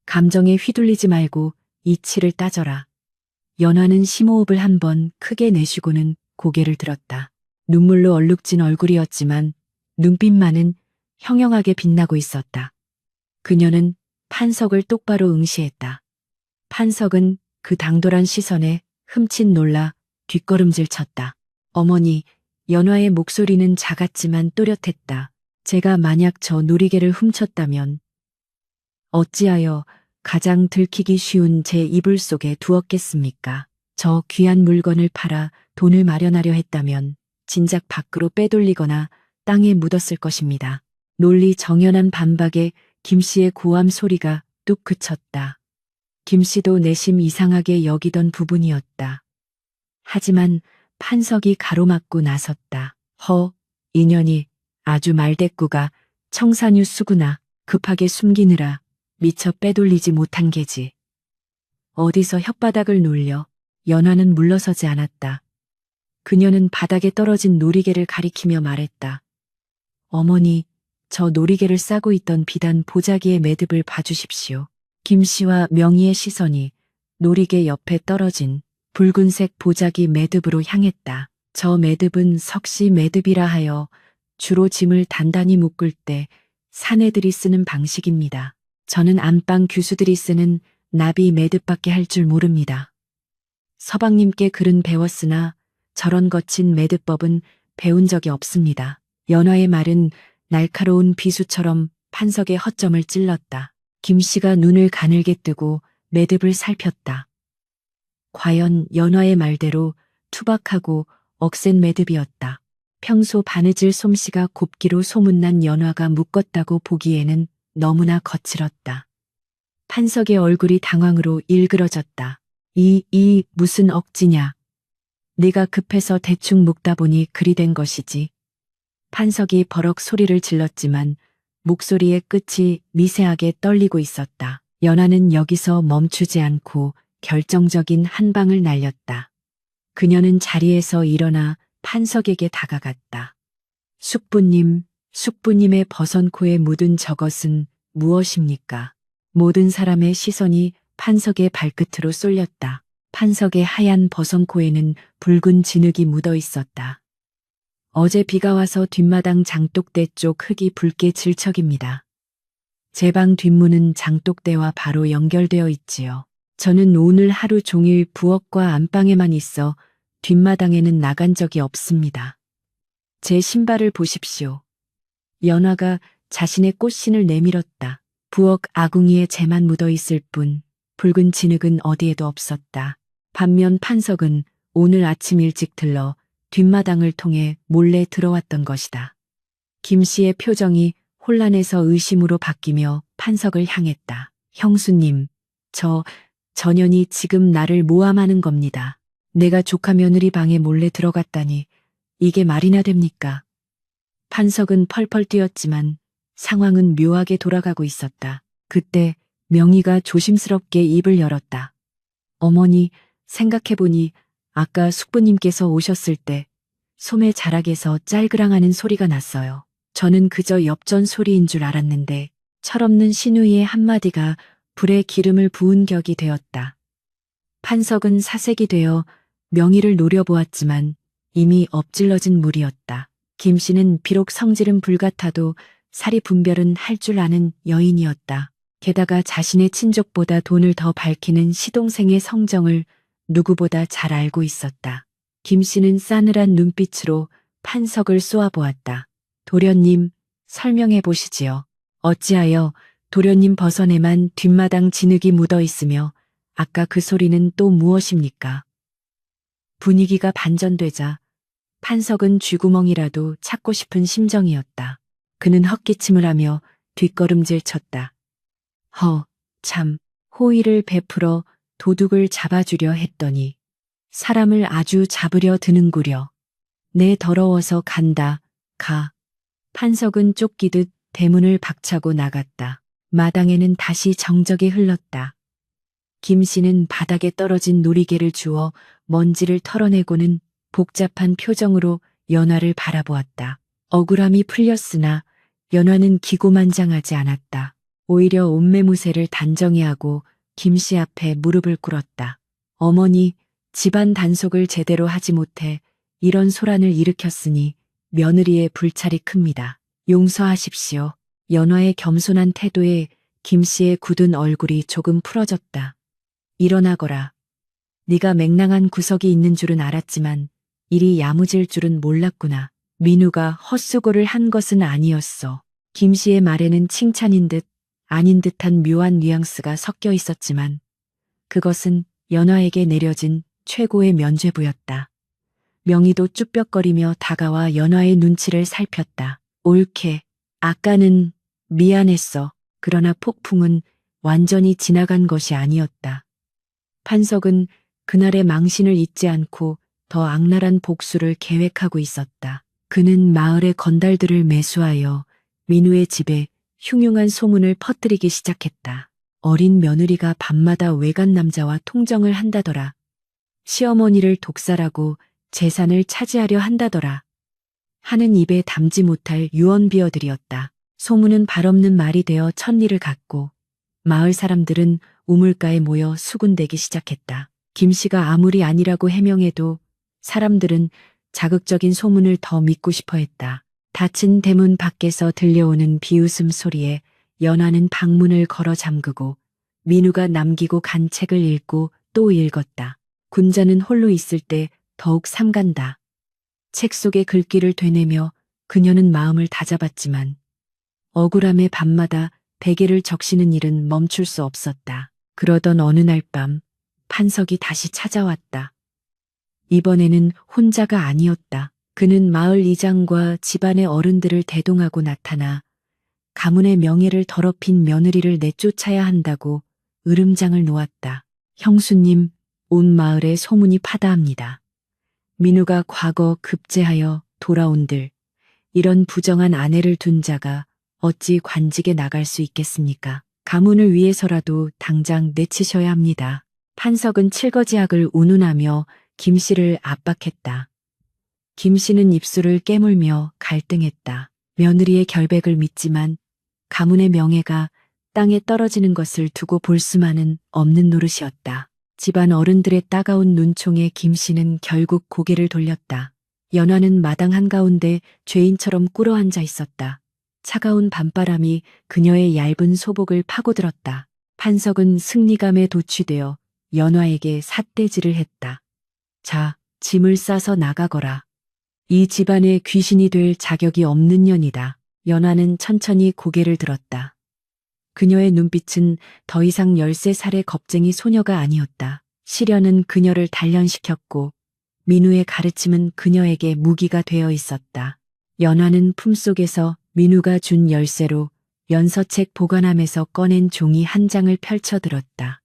감정에 휘둘리지 말고 이치를 따져라. 연화는 심호흡을 한번 크게 내쉬고는 고개를 들었다. 눈물로 얼룩진 얼굴이었지만 눈빛만은 형형하게 빛나고 있었다. 그녀는 판석을 똑바로 응시했다. 판석은 그 당돌한 시선에 흠칫 놀라 뒷걸음질 쳤다. 어머니, 연화의 목소리는 작았지만 또렷했다. 제가 만약 저 놀이개를 훔쳤다면 어찌하여 가장 들키기 쉬운 제 이불 속에 두었겠습니까? 저 귀한 물건을 팔아 돈을 마련하려 했다면 진작 밖으로 빼돌리거나 땅에 묻었을 것입니다. 논리 정연한 반박에 김 씨의 고함 소리가 뚝 그쳤다. 김 씨도 내심 이상하게 여기던 부분이었다. 하지만 판석이 가로막고 나섰다. 인연이 아주 말대꾸가 청산유 쓰구나. 급하게 숨기느라 미처 빼돌리지 못한 게지. 어디서 혓바닥을 놀려. 연화는 물러서지 않았다. 그녀는 바닥에 떨어진 놀이개를 가리키며 말했다. 어머니, 저 놀이개를 싸고 있던 비단 보자기의 매듭을 봐주십시오. 김 씨와 명희의 시선이 놀이개 옆에 떨어진 붉은색 보자기 매듭으로 향했다. 저 매듭은 석시 매듭이라 하여 주로 짐을 단단히 묶을 때 사내들이 쓰는 방식입니다. 저는 안방 규수들이 쓰는 나비 매듭밖에 할 줄 모릅니다. 서방님께 글은 배웠으나 저런 거친 매듭법은 배운 적이 없습니다. 연화의 말은 날카로운 비수처럼 판석의 허점을 찔렀다. 김 씨가 눈을 가늘게 뜨고 매듭을 살폈다. 과연 연화의 말대로 투박하고 억센 매듭이었다. 평소 바느질 솜씨가 곱기로 소문난 연화가 묶었다고 보기에는 너무나 거칠었다. 판석의 얼굴이 당황으로 일그러졌다. 무슨 억지냐. 네가 급해서 대충 묶다 보니 그리 된 것이지. 판석이 버럭 소리를 질렀지만 목소리의 끝이 미세하게 떨리고 있었다. 연하는 여기서 멈추지 않고 결정적인 한 방을 날렸다. 그녀는 자리에서 일어나 판석에게 다가갔다. 숙부님, 숙부님의 버선 코에 묻은 저것은 무엇입니까? 모든 사람의 시선이 판석의 발끝으로 쏠렸다. 판석의 하얀 버선 코에는 붉은 진흙이 묻어 있었다. 어제 비가 와서 뒷마당 장독대 쪽 흙이 붉게 질척입니다. 제 방 뒷문은 장독대와 바로 연결되어 있지요. 저는 오늘 하루 종일 부엌과 안방에만 있어 뒷마당에는 나간 적이 없습니다. 제 신발을 보십시오. 연화가 자신의 꽃신을 내밀었다. 부엌 아궁이에 재만 묻어 있을 뿐 붉은 진흙은 어디에도 없었다. 반면 판석은 오늘 아침 일찍 들러 뒷마당을 통해 몰래 들어왔던 것이다. 김 씨의 표정이 혼란에서 의심으로 바뀌며 판석을 향했다. 형수님, 전현이 지금 나를 모함하는 겁니다. 내가 조카 며느리 방에 몰래 들어갔다니 이게 말이나 됩니까? 판석은 펄펄 뛰었지만 상황은 묘하게 돌아가고 있었다. 그때 명희가 조심스럽게 입을 열었다. 어머니, 생각해보니 아까 숙부님께서 오셨을 때 소매 자락에서 짤그랑하는 소리가 났어요. 저는 그저 엽전 소리인 줄 알았는데 철없는 신우이의 한마디가 불에 기름을 부은 격이 되었다. 판석은 사색이 되어 명희를 노려보았지만 이미 엎질러진 물이었다. 김 씨는 비록 성질은 불같아도 사리 분별은 할 줄 아는 여인이었다. 게다가 자신의 친족보다 돈을 더 밝히는 시동생의 성정을 누구보다 잘 알고 있었다. 김 씨는 싸늘한 눈빛으로 판석을 쏘아보았다. 도련님, 설명해 보시지요. 어찌하여 도련님 버선에만 뒷마당 진흙이 묻어 있으며 아까 그 소리는 또 무엇입니까? 분위기가 반전되자 판석은 쥐구멍이라도 찾고 싶은 심정이었다. 그는 헛기침을 하며 뒷걸음질 쳤다. 참, 호의를 베풀어 도둑을 잡아주려 했더니 사람을 아주 잡으려 드는구려. 내 더러워서 간다, 가. 판석은 쫓기듯 대문을 박차고 나갔다. 마당에는 다시 정적이 흘렀다. 김 씨는 바닥에 떨어진 놀이개를 주워 먼지를 털어내고는 복잡한 표정으로 연화를 바라보았다. 억울함이 풀렸으나 연화는 기고만장하지 않았다. 오히려 옷매무새를 단정히 하고 김 씨 앞에 무릎을 꿇었다. 어머니, 집안 단속을 제대로 하지 못해 이런 소란을 일으켰으니 며느리의 불찰이 큽니다. 용서하십시오. 연화의 겸손한 태도에 김 씨의 굳은 얼굴이 조금 풀어졌다. 일어나거라. 네가 맹랑한 구석이 있는 줄은 알았지만 일이 야무질 줄은 몰랐구나. 민우가 헛수고를 한 것은 아니었어. 김 씨의 말에는 칭찬인 듯 아닌 듯한 묘한 뉘앙스가 섞여 있었지만 그것은 연화에게 내려진 최고의 면죄부였다. 명희도 쭈뼛거리며 다가와 연화의 눈치를 살폈다. 옳게, 아까는 미안했어. 그러나 폭풍은 완전히 지나간 것이 아니었다. 판석은 그날의 망신을 잊지 않고 더 악랄한 복수를 계획하고 있었다. 그는 마을의 건달들을 매수하여 민우의 집에 흉흉한 소문을 퍼뜨리기 시작했다. 어린 며느리가 밤마다 외간 남자와 통정을 한다더라. 시어머니를 독살하고 재산을 차지하려 한다더라. 하는 입에 담지 못할 유언비어들이었다. 소문은 발없는 말이 되어 천리를 갖고 마을 사람들은 우물가에 모여 수군대기 시작했다. 김 씨가 아무리 아니라고 해명해도 사람들은 자극적인 소문을 더 믿고 싶어 했다. 닫힌 대문 밖에서 들려오는 비웃음 소리에 연화는 방문을 걸어 잠그고 민우가 남기고 간 책을 읽고 또 읽었다. 군자는 홀로 있을 때 더욱 삼간다. 책 속의 글귀를 되뇌며 그녀는 마음을 다잡았지만 억울함에 밤마다 베개를 적시는 일은 멈출 수 없었다. 그러던 어느 날 밤 판석이 다시 찾아왔다. 이번에는 혼자가 아니었다. 그는 마을 이장과 집안의 어른들을 대동하고 나타나 가문의 명예를 더럽힌 며느리를 내쫓아야 한다고 으름장을 놓았다. 형수님, 온 마을에 소문이 파다합니다. 민우가 과거 급제하여 돌아온들 이런 부정한 아내를 둔 자가 어찌 관직에 나갈 수 있겠습니까? 가문을 위해서라도 당장 내치셔야 합니다. 판석은 칠거지약을 운운하며 김 씨를 압박했다. 김 씨는 입술을 깨물며 갈등했다. 며느리의 결백을 믿지만 가문의 명예가 땅에 떨어지는 것을 두고 볼 수만은 없는 노릇이었다. 집안 어른들의 따가운 눈총에 김 씨는 결국 고개를 돌렸다. 연화는 마당 한가운데 죄인처럼 꿇어앉아 있었다. 차가운 밤바람이 그녀의 얇은 소복을 파고들었다. 판석은 승리감에 도취되어 연화에게 삿대질을 했다. 자, 짐을 싸서 나가거라. 이 집안의 귀신이 될 자격이 없는 년이다. 연화는 천천히 고개를 들었다. 그녀의 눈빛은 더 이상 13살의 겁쟁이 소녀가 아니었다. 시련은 그녀를 단련시켰고 민우의 가르침은 그녀에게 무기가 되어 있었다. 연화는 품속에서 민우가 준 열쇠로 연서책 보관함에서 꺼낸 종이 한 장을 펼쳐들었다.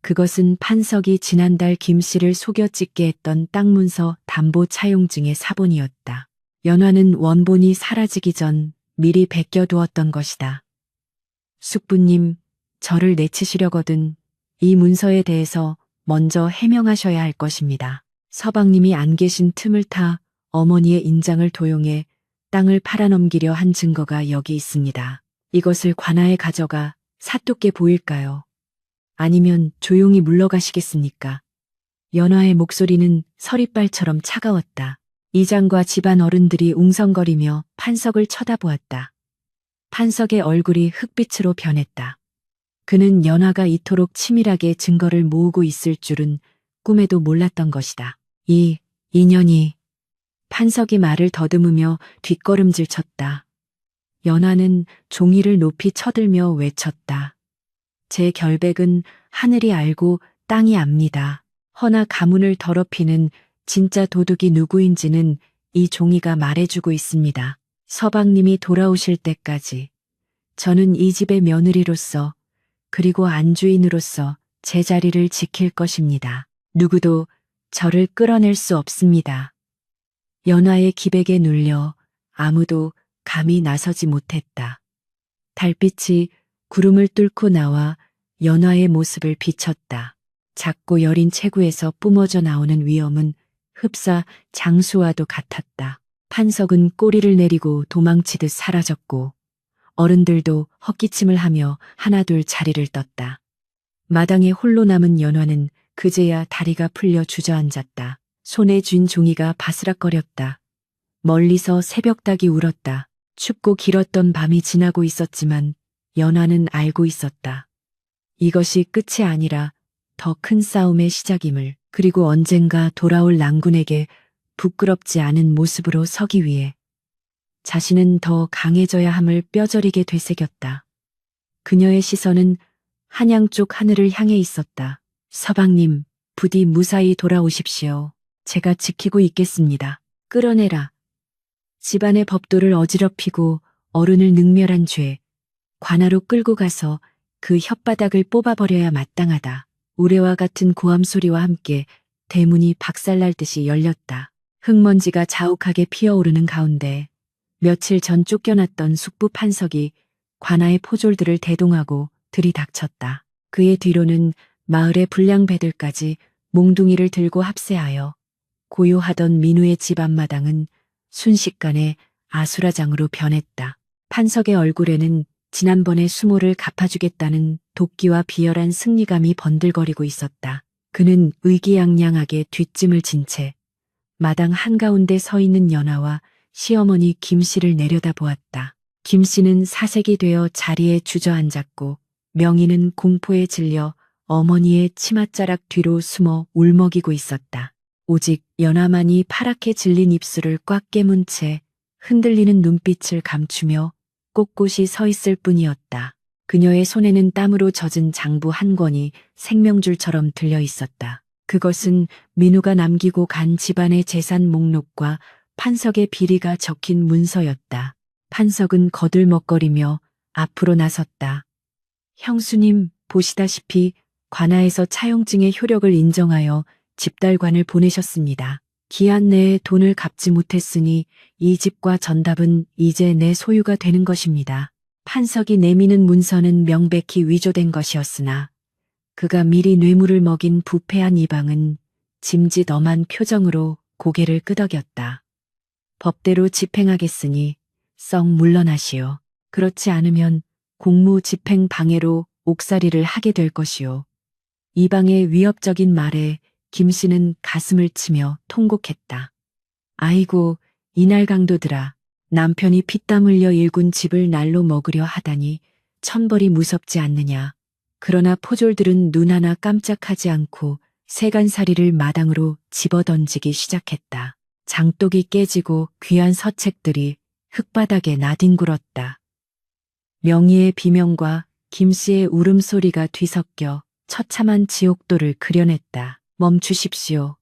그것은 판석이 지난달 김 씨를 속여 찍게 했던 땅 문서 담보 차용증의 사본이었다. 연화는 원본이 사라지기 전 미리 베껴두었던 것이다. 숙부님, 저를 내치시려거든 이 문서에 대해서 먼저 해명하셔야 할 것입니다. 서방님이 안 계신 틈을 타 어머니의 인장을 도용해 땅을 팔아넘기려 한 증거가 여기 있습니다. 이것을 관아에 가져가 사또께 보일까요? 아니면 조용히 물러가시겠습니까? 연화의 목소리는 서리빨처럼 차가웠다. 이장과 집안 어른들이 웅성거리며 판석을 쳐다보았다. 판석의 얼굴이 흑빛으로 변했다. 그는 연화가 이토록 치밀하게 증거를 모으고 있을 줄은 꿈에도 몰랐던 것이다. 이 인연이 판석이 말을 더듬으며 뒷걸음질 쳤다. 연화는 종이를 높이 쳐들며 외쳤다. 제 결백은 하늘이 알고 땅이 압니다. 허나 가문을 더럽히는 진짜 도둑이 누구인지는 이 종이가 말해주고 있습니다. 서방님이 돌아오실 때까지 저는 이 집의 며느리로서 그리고 안주인으로서 제 자리를 지킬 것입니다. 누구도 저를 끌어낼 수 없습니다. 연화의 기백에 눌려 아무도 감히 나서지 못했다. 달빛이 구름을 뚫고 나와 연화의 모습을 비쳤다. 작고 여린 체구에서 뿜어져 나오는 위엄은 흡사 장수와도 같았다. 판석은 꼬리를 내리고 도망치듯 사라졌고 어른들도 헛기침을 하며 하나둘 자리를 떴다. 마당에 홀로 남은 연화는 그제야 다리가 풀려 주저앉았다. 손에 쥔 종이가 바스락거렸다. 멀리서 새벽닭이 울었다. 춥고 길었던 밤이 지나고 있었지만 연화는 알고 있었다. 이것이 끝이 아니라 더 큰 싸움의 시작임을, 그리고 언젠가 돌아올 낭군에게 부끄럽지 않은 모습으로 서기 위해 자신은 더 강해져야 함을 뼈저리게 되새겼다. 그녀의 시선은 한양 쪽 하늘을 향해 있었다. 서방님, 부디 무사히 돌아오십시오. 제가 지키고 있겠습니다. 끌어내라. 집안의 법도를 어지럽히고 어른을 능멸한 죄, 관아로 끌고 가서 그 혓바닥을 뽑아버려야 마땅하다. 우레와 같은 고함 소리와 함께 대문이 박살날 듯이 열렸다. 흙먼지가 자욱하게 피어오르는 가운데 며칠 전 쫓겨났던 숙부 판석이 관아의 포졸들을 대동하고 들이닥쳤다. 그의 뒤로는 마을의 불량배들까지 몽둥이를 들고 합세하여 고요하던 민우의 집 앞마당은 순식간에 아수라장으로 변했다. 판석의 얼굴에는 지난번의 수모를 갚아주겠다는 도끼와 비열한 승리감이 번들거리고 있었다. 그는 의기양양하게 뒷짐을 진 채 마당 한가운데 서 있는 연화와 시어머니 김 씨를 내려다보았다. 김 씨는 사색이 되어 자리에 주저앉았고 명희는 공포에 질려 어머니의 치맛자락 뒤로 숨어 울먹이고 있었다. 오직 연화만이 파랗게 질린 입술을 꽉 깨문 채 흔들리는 눈빛을 감추며 꼿꼿이 서 있을 뿐이었다. 그녀의 손에는 땀으로 젖은 장부 한 권이 생명줄처럼 들려 있었다. 그것은 민우가 남기고 간 집안의 재산 목록과 판석의 비리가 적힌 문서였다. 판석은 거들먹거리며 앞으로 나섰다. 형수님, 보시다시피 관아에서 차용증의 효력을 인정하여 집달관을 보내셨습니다. 기한 내에 돈을 갚지 못했으니 이 집과 전답은 이제 내 소유가 되는 것입니다. 판석이 내미는 문서는 명백히 위조된 것이었으나 그가 미리 뇌물을 먹인 부패한 이방은 짐짓엄한 표정으로 고개를 끄덕였다. 법대로 집행하겠으니 썩 물러나시오. 그렇지 않으면 공무집행 방해로 옥살이를 하게 될 것이오. 이방의 위협적인 말에 김 씨는 가슴을 치며 통곡했다. 아이고, 이날 강도들아. 남편이 피땀 흘려 일군 집을 날로 먹으려 하다니 천벌이 무섭지 않느냐. 그러나 포졸들은 눈 하나 깜짝하지 않고 세간살이를 마당으로 집어던지기 시작했다. 장독이 깨지고 귀한 서책들이 흙바닥에 나뒹굴었다. 명희의 비명과 김씨의 울음소리가 뒤섞여 처참한 지옥도를 그려냈다. 멈추십시오.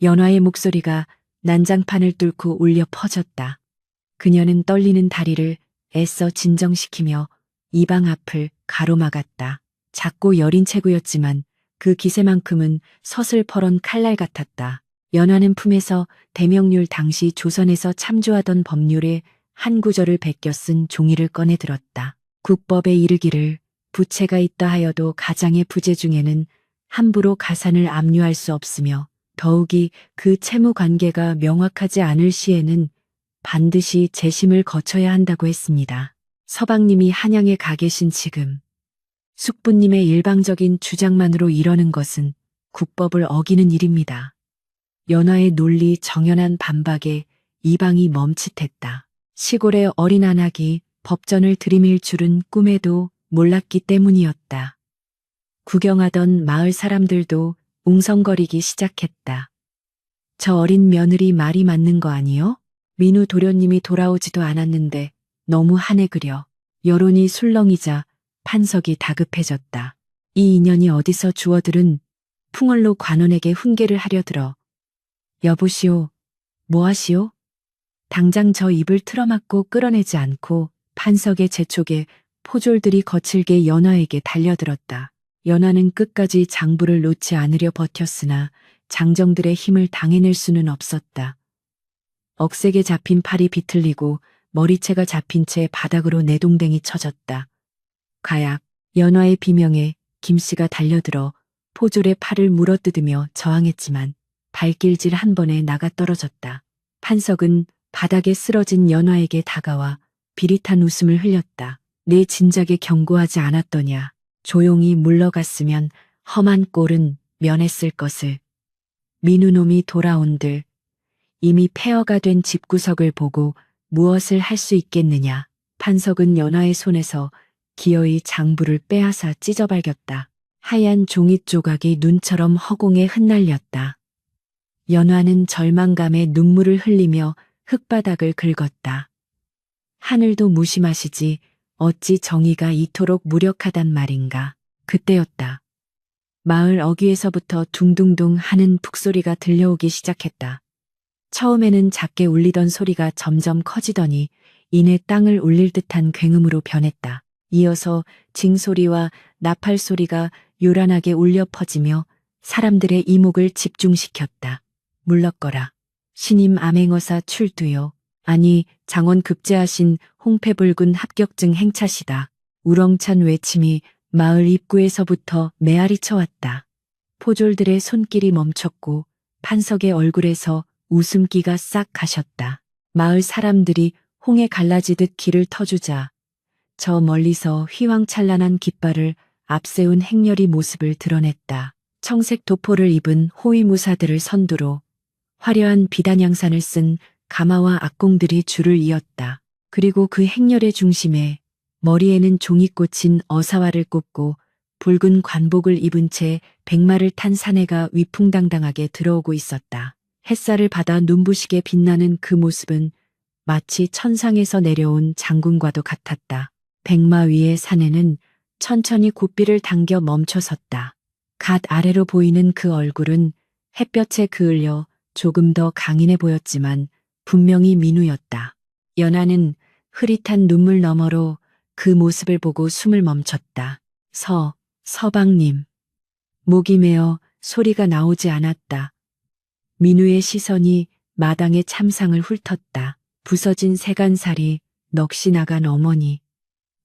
연화의 목소리가 난장판을 뚫고 울려 퍼졌다. 그녀는 떨리는 다리를 애써 진정시키며 이방 앞을 가로막았다. 작고 여린 체구였지만 그 기세만큼은 서슬퍼런 칼날 같았다. 연화는 품에서 대명률 당시 조선에서 참조하던 법률의 한 구절을 베껴 쓴 종이를 꺼내 들었다. 국법에 이르기를 부채가 있다 하여도 가장의 부재 중에는 함부로 가산을 압류할 수 없으며 더욱이 그 채무 관계가 명확하지 않을 시에는 반드시 재심을 거쳐야 한다고 했습니다. 서방님이 한양에 가 계신 지금 숙부님의 일방적인 주장만으로 이러는 것은 국법을 어기는 일입니다. 연화의 논리 정연한 반박에 이방이 멈칫했다. 시골의 어린 안악이 법전을 들이밀 줄은 꿈에도 몰랐기 때문이었다. 구경하던 마을 사람들도 웅성거리기 시작했다. 저 어린 며느리 말이 맞는 거 아니요? 민우 도련님이 돌아오지도 않았는데 너무 한해 그려. 여론이 술렁이자 판석이 다급해졌다. 이 인연이 어디서 주워들은 풍월로 관원에게 훈계를 하려 들어. 여보시오, 뭐하시오? 당장 저 입을 틀어막고 끌어내지 않고 판석의 재촉에 포졸들이 거칠게 연화에게 달려들었다. 연화는 끝까지 장부를 놓지 않으려 버텼으나 장정들의 힘을 당해낼 수는 없었다. 억세게 잡힌 팔이 비틀리고 머리채가 잡힌 채 바닥으로 내동댕이 쳐졌다. 가약, 연화의 비명에 김씨가 달려들어 포졸의 팔을 물어뜯으며 저항했지만 발길질 한 번에 나가 떨어졌다. 판석은 바닥에 쓰러진 연화에게 다가와 비릿한 웃음을 흘렸다. 내 진작에 경고하지 않았더냐. 조용히 물러갔으면 험한 꼴은 면했을 것을. 민우놈이 돌아온들 이미 폐허가 된 집구석을 보고 무엇을 할 수 있겠느냐. 판석은 연화의 손에서 기어이 장부를 빼앗아 찢어발겼다. 하얀 종이 조각이 눈처럼 허공에 흩날렸다. 연화는 절망감에 눈물을 흘리며 흙바닥을 긁었다. 하늘도 무심하시지 어찌 정의가 이토록 무력하단 말인가. 그때였다. 마을 어귀에서부터 둥둥둥 하는 북소리가 들려오기 시작했다. 처음에는 작게 울리던 소리가 점점 커지더니 이내 땅을 울릴 듯한 굉음으로 변했다. 이어서 징소리와 나팔 소리가 요란하게 울려 퍼지며 사람들의 이목을 집중시켰다. 물러거라. 신임 암행어사 출두요. 아니 장원 급제하신 홍패불군 합격증 행차시다. 우렁찬 외침이 마을 입구에서부터 메아리 쳐왔다. 포졸들의 손길이 멈췄고 판석의 얼굴에서 웃음기가 싹 가셨다. 마을 사람들이 홍에 갈라지듯 길을 터주자 저 멀리서 휘황찬란한 깃발을 앞세운 행렬이 모습을 드러냈다. 청색 도포를 입은 호위무사들을 선두로 화려한 비단양산을 쓴 가마와 악공들이 줄을 이었다. 그리고 그 행렬의 중심에 머리에는 종이 꽂힌 어사화를 꼽고 붉은 관복을 입은 채 백마를 탄 사내가 위풍당당하게 들어오고 있었다. 햇살을 받아 눈부시게 빛나는 그 모습은 마치 천상에서 내려온 장군과도 같았다. 백마 위의 사내는 천천히 고삐를 당겨 멈춰섰다. 갓 아래로 보이는 그 얼굴은 햇볕에 그을려 조금 더 강인해 보였지만 분명히 민우였다. 연하는 흐릿한 눈물 너머로 그 모습을 보고 숨을 멈췄다. 서방님. 목이 메어 소리가 나오지 않았다. 민우의 시선이 마당의 참상을 훑었다. 부서진 세간살이, 넋이 나간 어머니,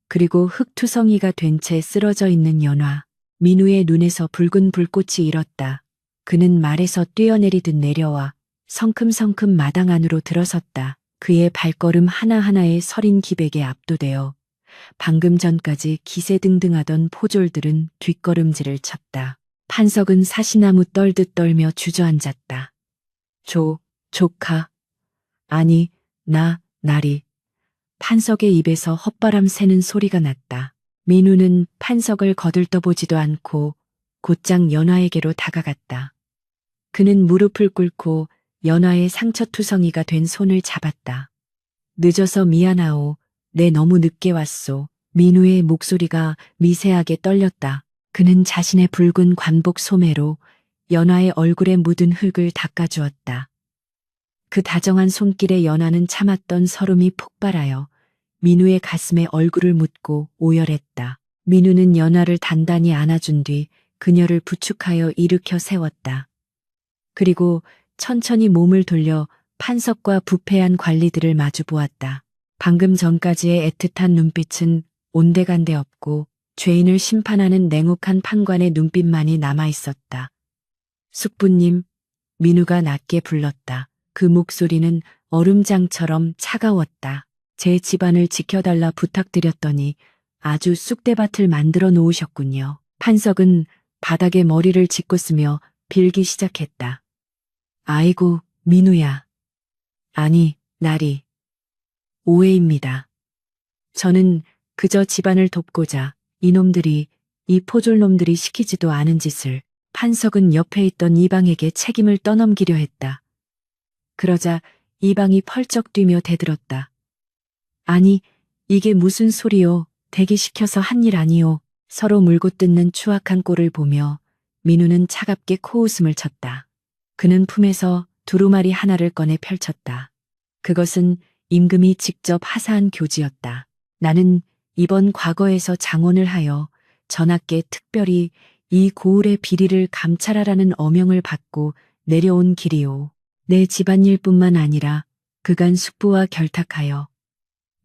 그리고 흙투성이가 된 채 쓰러져 있는 연화. 민우의 눈에서 붉은 불꽃이 일었다. 그는 말에서 뛰어내리듯 내려와 성큼성큼 마당 안으로 들어섰다. 그의 발걸음 하나하나에 서린 기백에 압도되어 방금 전까지 기세등등하던 포졸들은 뒷걸음질을 쳤다. 판석은 사시나무 떨듯 떨며 주저앉았다. 조카. 아니, 나리. 판석의 입에서 헛바람 새는 소리가 났다. 민우는 판석을 거들떠보지도 않고 곧장 연화에게로 다가갔다. 그는 무릎을 꿇고 연화의 상처투성이가 된 손을 잡았다. 늦어서 미안하오. 내 너무 늦게 왔소. 민우의 목소리가 미세하게 떨렸다. 그는 자신의 붉은 관복 소매로 연화의 얼굴에 묻은 흙을 닦아주었다. 그 다정한 손길에 연화는 참았던 설움이 폭발하여 민우의 가슴에 얼굴을 묻고 오열했다. 민우는 연화를 단단히 안아준 뒤 그녀를 부축하여 일으켜 세웠다. 그리고 천천히 몸을 돌려 판석과 부패한 관리들을 마주 보았다. 방금 전까지의 애틋한 눈빛은 온데간데 없고 죄인을 심판하는 냉혹한 판관의 눈빛만이 남아있었다. 숙부님, 민우가 낮게 불렀다. 그 목소리는 얼음장처럼 차가웠다. 제 집안을 지켜달라 부탁드렸더니 아주 쑥대밭을 만들어 놓으셨군요. 판석은 바닥에 머리를 짚고 빌기 시작했다. 아이고, 민우야. 아니, 나리. 오해입니다. 저는 그저 집안을 돕고자 이 포졸놈들이 시키지도 않은 짓을. 판석은 옆에 있던 이방에게 책임을 떠넘기려 했다. 그러자 이방이 펄쩍 뛰며 대들었다. 아니, 이게 무슨 소리요. 대기시켜서 한 일 아니요. 서로 물고 뜯는 추악한 꼴을 보며 민우는 차갑게 코웃음을 쳤다. 그는 품에서 두루마리 하나를 꺼내 펼쳤다. 그것은 임금이 직접 하사한 교지였다. 나는 이번 과거에서 장원을 하여 전하께 특별히 이 고을의 비리를 감찰하라는 어명을 받고 내려온 길이오. 내 집안일뿐만 아니라 그간 숙부와 결탁하여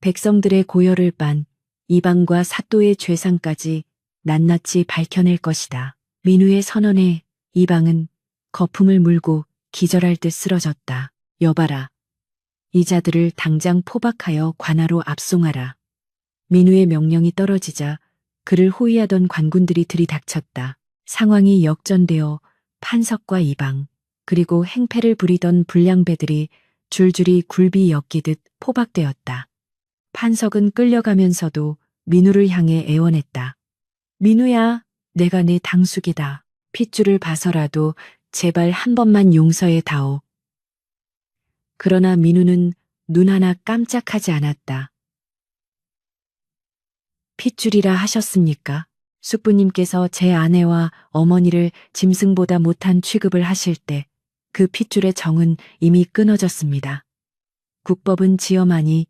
백성들의 고열을 빤 이방과 사또의 죄상까지 낱낱이 밝혀낼 것이다. 민우의 선언에 이방은 거품을 물고 기절할 듯 쓰러졌다. 여봐라. 이 자들을 당장 포박하여 관하로 압송하라. 민우의 명령이 떨어지자 그를 호위하던 관군들이 들이닥쳤다. 상황이 역전되어 판석과 이방, 그리고 행패를 부리던 불량배들이 줄줄이 굴비 엮이듯 포박되었다. 판석은 끌려가면서도 민우를 향해 애원했다. 민우야, 내가 네 당숙이다. 핏줄을 봐서라도 제발 한 번만 용서해 다오. 그러나 민우는 눈 하나 깜짝하지 않았다. 핏줄이라 하셨습니까? 숙부님께서 제 아내와 어머니를 짐승보다 못한 취급을 하실 때 그 핏줄의 정은 이미 끊어졌습니다. 국법은 지엄하니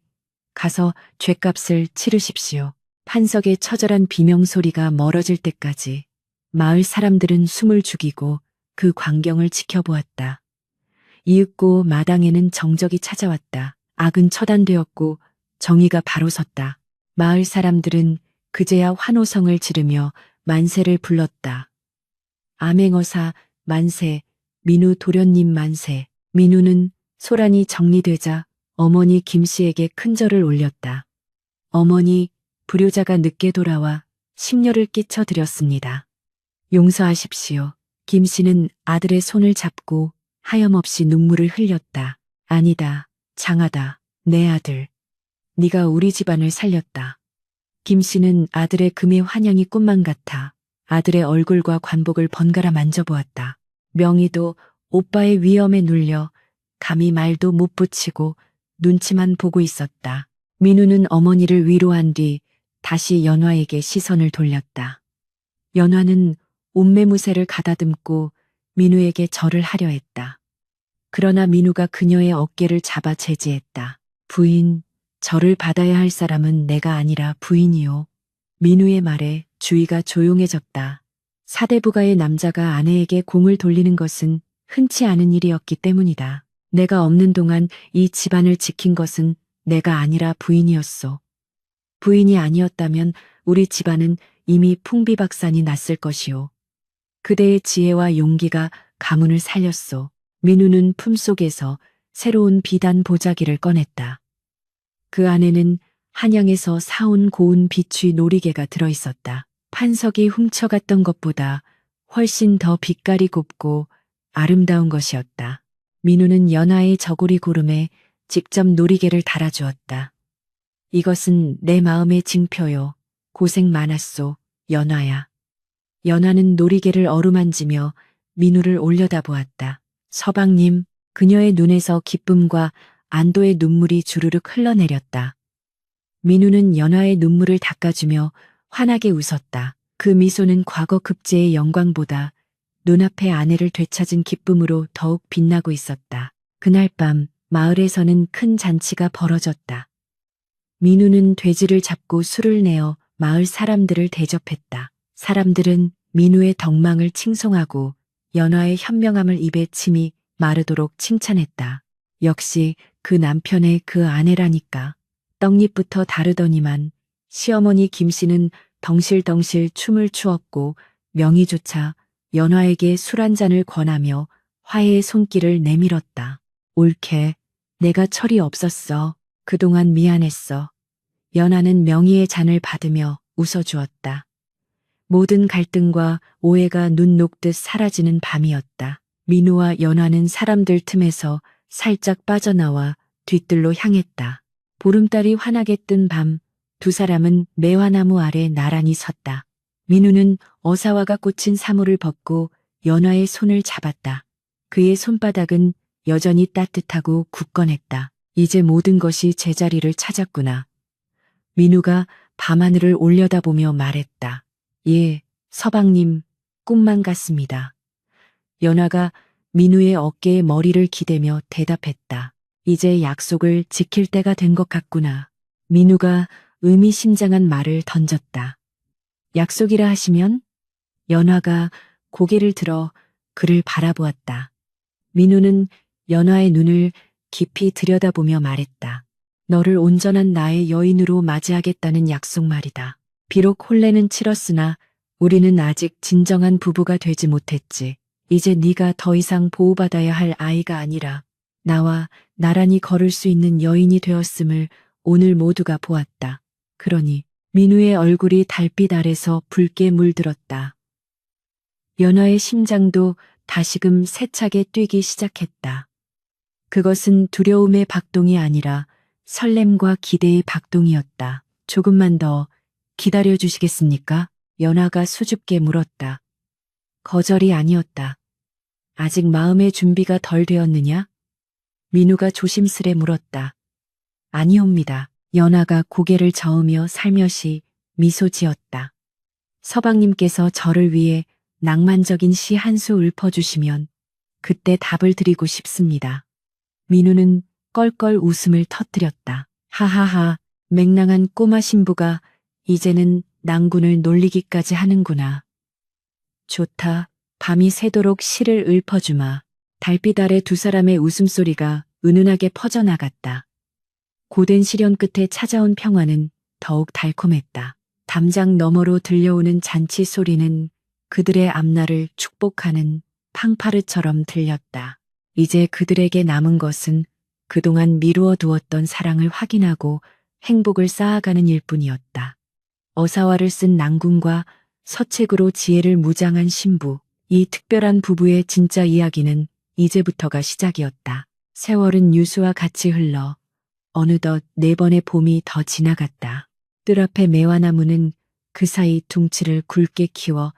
가서 죗값을 치르십시오. 판석의 처절한 비명소리가 멀어질 때까지 마을 사람들은 숨을 죽이고 그 광경을 지켜보았다. 이윽고 마당에는 정적이 찾아왔다. 악은 처단되었고 정의가 바로 섰다. 마을 사람들은 그제야 환호성을 지르며 만세를 불렀다. 암행어사 만세, 민우 도련님 만세. 민우는 소란이 정리되자 어머니 김씨에게 큰 절을 올렸다. 어머니, 불효자가 늦게 돌아와 심려를 끼쳐 드렸습니다. 용서하십시오. 김씨는 아들의 손을 잡고 하염없이 눈물을 흘렸다. 아니다, 장하다, 내 아들. 네가 우리 집안을 살렸다. 김씨는 아들의 금의 환영이 꿈만 같아 아들의 얼굴과 관복을 번갈아 만져보았다. 명희도 오빠의 위엄에 눌려 감히 말도 못 붙이고 눈치만 보고 있었다. 민우는 어머니를 위로한 뒤 다시 연화에게 시선을 돌렸다. 연화는 옷매무새를 가다듬고 민우에게 절을 하려 했다. 그러나 민우가 그녀의 어깨를 잡아 제지했다. 부인, 절을 받아야 할 사람은 내가 아니라 부인이요. 민우의 말에 주위가 조용해졌다. 사대부가의 남자가 아내에게 공을 돌리는 것은 흔치 않은 일이었기 때문이다. 내가 없는 동안 이 집안을 지킨 것은 내가 아니라 부인이었소. 부인이 아니었다면 우리 집안은 이미 풍비박산이 났을 것이오. 그대의 지혜와 용기가 가문을 살렸소. 민우는 품속에서 새로운 비단 보자기를 꺼냈다. 그 안에는 한양에서 사온 고운 비취 놀이개가 들어있었다. 판석이 훔쳐갔던 것보다 훨씬 더 빛깔이 곱고 아름다운 것이었다. 민우는 연하의 저고리 고름에 직접 놀이개를 달아주었다. 이것은 내 마음의 징표요. 고생 많았소, 연하야. 연하는 놀이개를 어루만지며 민우를 올려다보았다. 서방님, 그녀의 눈에서 기쁨과 안도의 눈물이 주르륵 흘러내렸다. 민우는 연하의 눈물을 닦아주며 환하게 웃었다. 그 미소는 과거 급제의 영광보다 눈앞의 아내를 되찾은 기쁨으로 더욱 빛나고 있었다. 그날 밤 마을에서는 큰 잔치가 벌어졌다. 민우는 돼지를 잡고 술을 내어 마을 사람들을 대접했다. 사람들은 민우의 덕망을 칭송하고 연하의 현명함을 입에 침이 마르도록 칭찬했다. 역시 그 남편의 그 아내라니까. 떡잎부터 다르더니만 시어머니 김씨는 덩실덩실 춤을 추었고 명희조차 연화에게 술 한 잔을 권하며 화해의 손길을 내밀었다. 옳게 내가 철이 없었어. 그동안 미안했어. 연하는 명희의 잔을 받으며 웃어주었다. 모든 갈등과 오해가 눈 녹듯 사라지는 밤이었다. 민우와 연하는 사람들 틈에서 살짝 빠져나와 뒤뜰로 향했다. 보름달이 환하게 뜬 밤, 두 사람은 매화나무 아래 나란히 섰다. 민우는 어사화가 꽂힌 사물을 벗고 연하의 손을 잡았다. 그의 손바닥은 여전히 따뜻하고 굳건했다. 이제 모든 것이 제자리를 찾았구나. 민우가 밤하늘을 올려다보며 말했다. 예, 서방님, 꿈만 같습니다. 연하가 민우의 어깨에 머리를 기대며 대답했다. 이제 약속을 지킬 때가 된 것 같구나. 민우가 의미심장한 말을 던졌다. 약속이라 하시면? 연화가 고개를 들어 그를 바라보았다. 민우는 연화의 눈을 깊이 들여다보며 말했다. 너를 온전한 나의 여인으로 맞이하겠다는 약속 말이다. 비록 혼례는 치렀으나 우리는 아직 진정한 부부가 되지 못했지. 이제 네가 더 이상 보호받아야 할 아이가 아니라 나와 나란히 걸을 수 있는 여인이 되었음을 오늘 모두가 보았다. 그러니 민우의 얼굴이 달빛 아래서 붉게 물들었다. 연화의 심장도 다시금 세차게 뛰기 시작했다. 그것은 두려움의 박동이 아니라 설렘과 기대의 박동이었다. 조금만 더 기다려 주시겠습니까? 연화가 수줍게 물었다. 거절이 아니었다. 아직 마음의 준비가 덜 되었느냐? 민우가 조심스레 물었다. 아니옵니다. 연하가 고개를 저으며 살며시 미소 지었다. 서방님께서 저를 위해 낭만적인 시 한 수 읊어주시면 그때 답을 드리고 싶습니다. 민우는 껄껄 웃음을 터뜨렸다. 하하하, 맹랑한 꼬마 신부가 이제는 낭군을 놀리기까지 하는구나. 좋다. 밤이 새도록 시를 읊어주마. 달빛 아래 두 사람의 웃음소리가 은은하게 퍼져나갔다. 고된 시련 끝에 찾아온 평화는 더욱 달콤했다. 담장 너머로 들려오는 잔치 소리는 그들의 앞날을 축복하는 팡파르처럼 들렸다. 이제 그들에게 남은 것은 그동안 미루어 두었던 사랑을 확인하고 행복을 쌓아가는 일뿐이었다. 어사화를 쓴 낭군과 서책으로 지혜를 무장한 신부, 이 특별한 부부의 진짜 이야기는 이제부터가 시작이었다. 세월은 유수와 같이 흘러 어느덧 4번의 봄이 더 지나갔다. 뜰 앞의 매화나무는 그 사이 둥치를 굵게 키워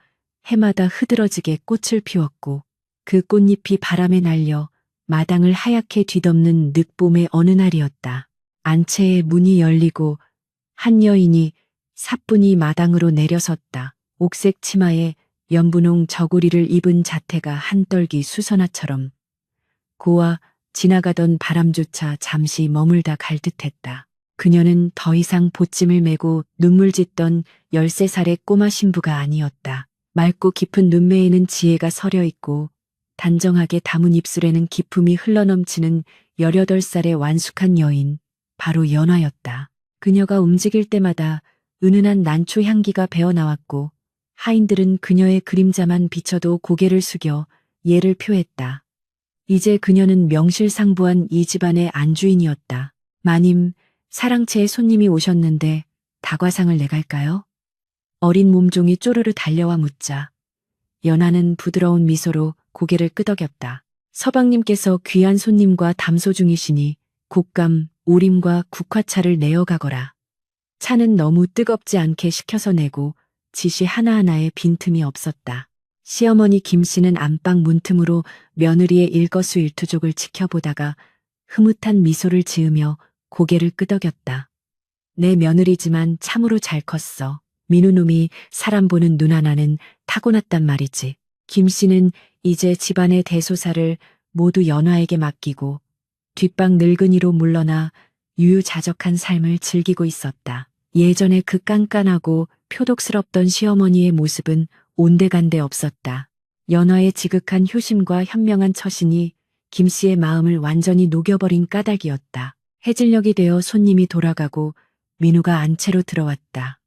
해마다 흐드러지게 꽃을 피웠고 그 꽃잎이 바람에 날려 마당을 하얗게 뒤덮는 늦봄의 어느 날이었다. 안채의 문이 열리고 한 여인이 사뿐히 마당으로 내려섰다. 옥색 치마에 연분홍 저고리를 입은 자태가 한떨기 수선화처럼 고와 지나가던 바람조차 잠시 머물다 갈 듯했다. 그녀는 더 이상 보찜을 메고 눈물 짓던 13살의 꼬마 신부가 아니었다. 맑고 깊은 눈매에는 지혜가 서려 있고 단정하게 담은 입술에는 기품이 흘러넘치는 18살의 완숙한 여인, 바로 연화였다. 그녀가 움직일 때마다 은은한 난초 향기가 배어나왔고 하인들은 그녀의 그림자만 비춰도 고개를 숙여 예를 표했다. 이제 그녀는 명실상부한 이 집안의 안주인이었다. 마님, 사랑채에 손님이 오셨는데 다과상을 내갈까요? 어린 몸종이 쪼르르 달려와 묻자 연하는 부드러운 미소로 고개를 끄덕였다. 서방님께서 귀한 손님과 담소 중이시니 곶감, 오림과 국화차를 내어가거라. 차는 너무 뜨겁지 않게 식혀서 내고 지시 하나하나에 빈틈이 없었다. 시어머니 김씨는 안방 문틈으로 며느리의 일거수일투족을 지켜보다가 흐뭇한 미소를 지으며 고개를 끄덕였다. 내 며느리지만 참으로 잘 컸어. 민우놈이 사람 보는 눈 하나는 타고났단 말이지. 김씨는 이제 집안의 대소사를 모두 연화에게 맡기고 뒷방 늙은이로 물러나 유유자적한 삶을 즐기고 있었다. 예전에 그 깐깐하고 표독스럽던 시어머니의 모습은 온데간데 없었다. 연화의 지극한 효심과 현명한 처신이 김씨의 마음을 완전히 녹여버린 까닭이었다. 해질녘이 되어 손님이 돌아가고 민우가 안채로 들어왔다.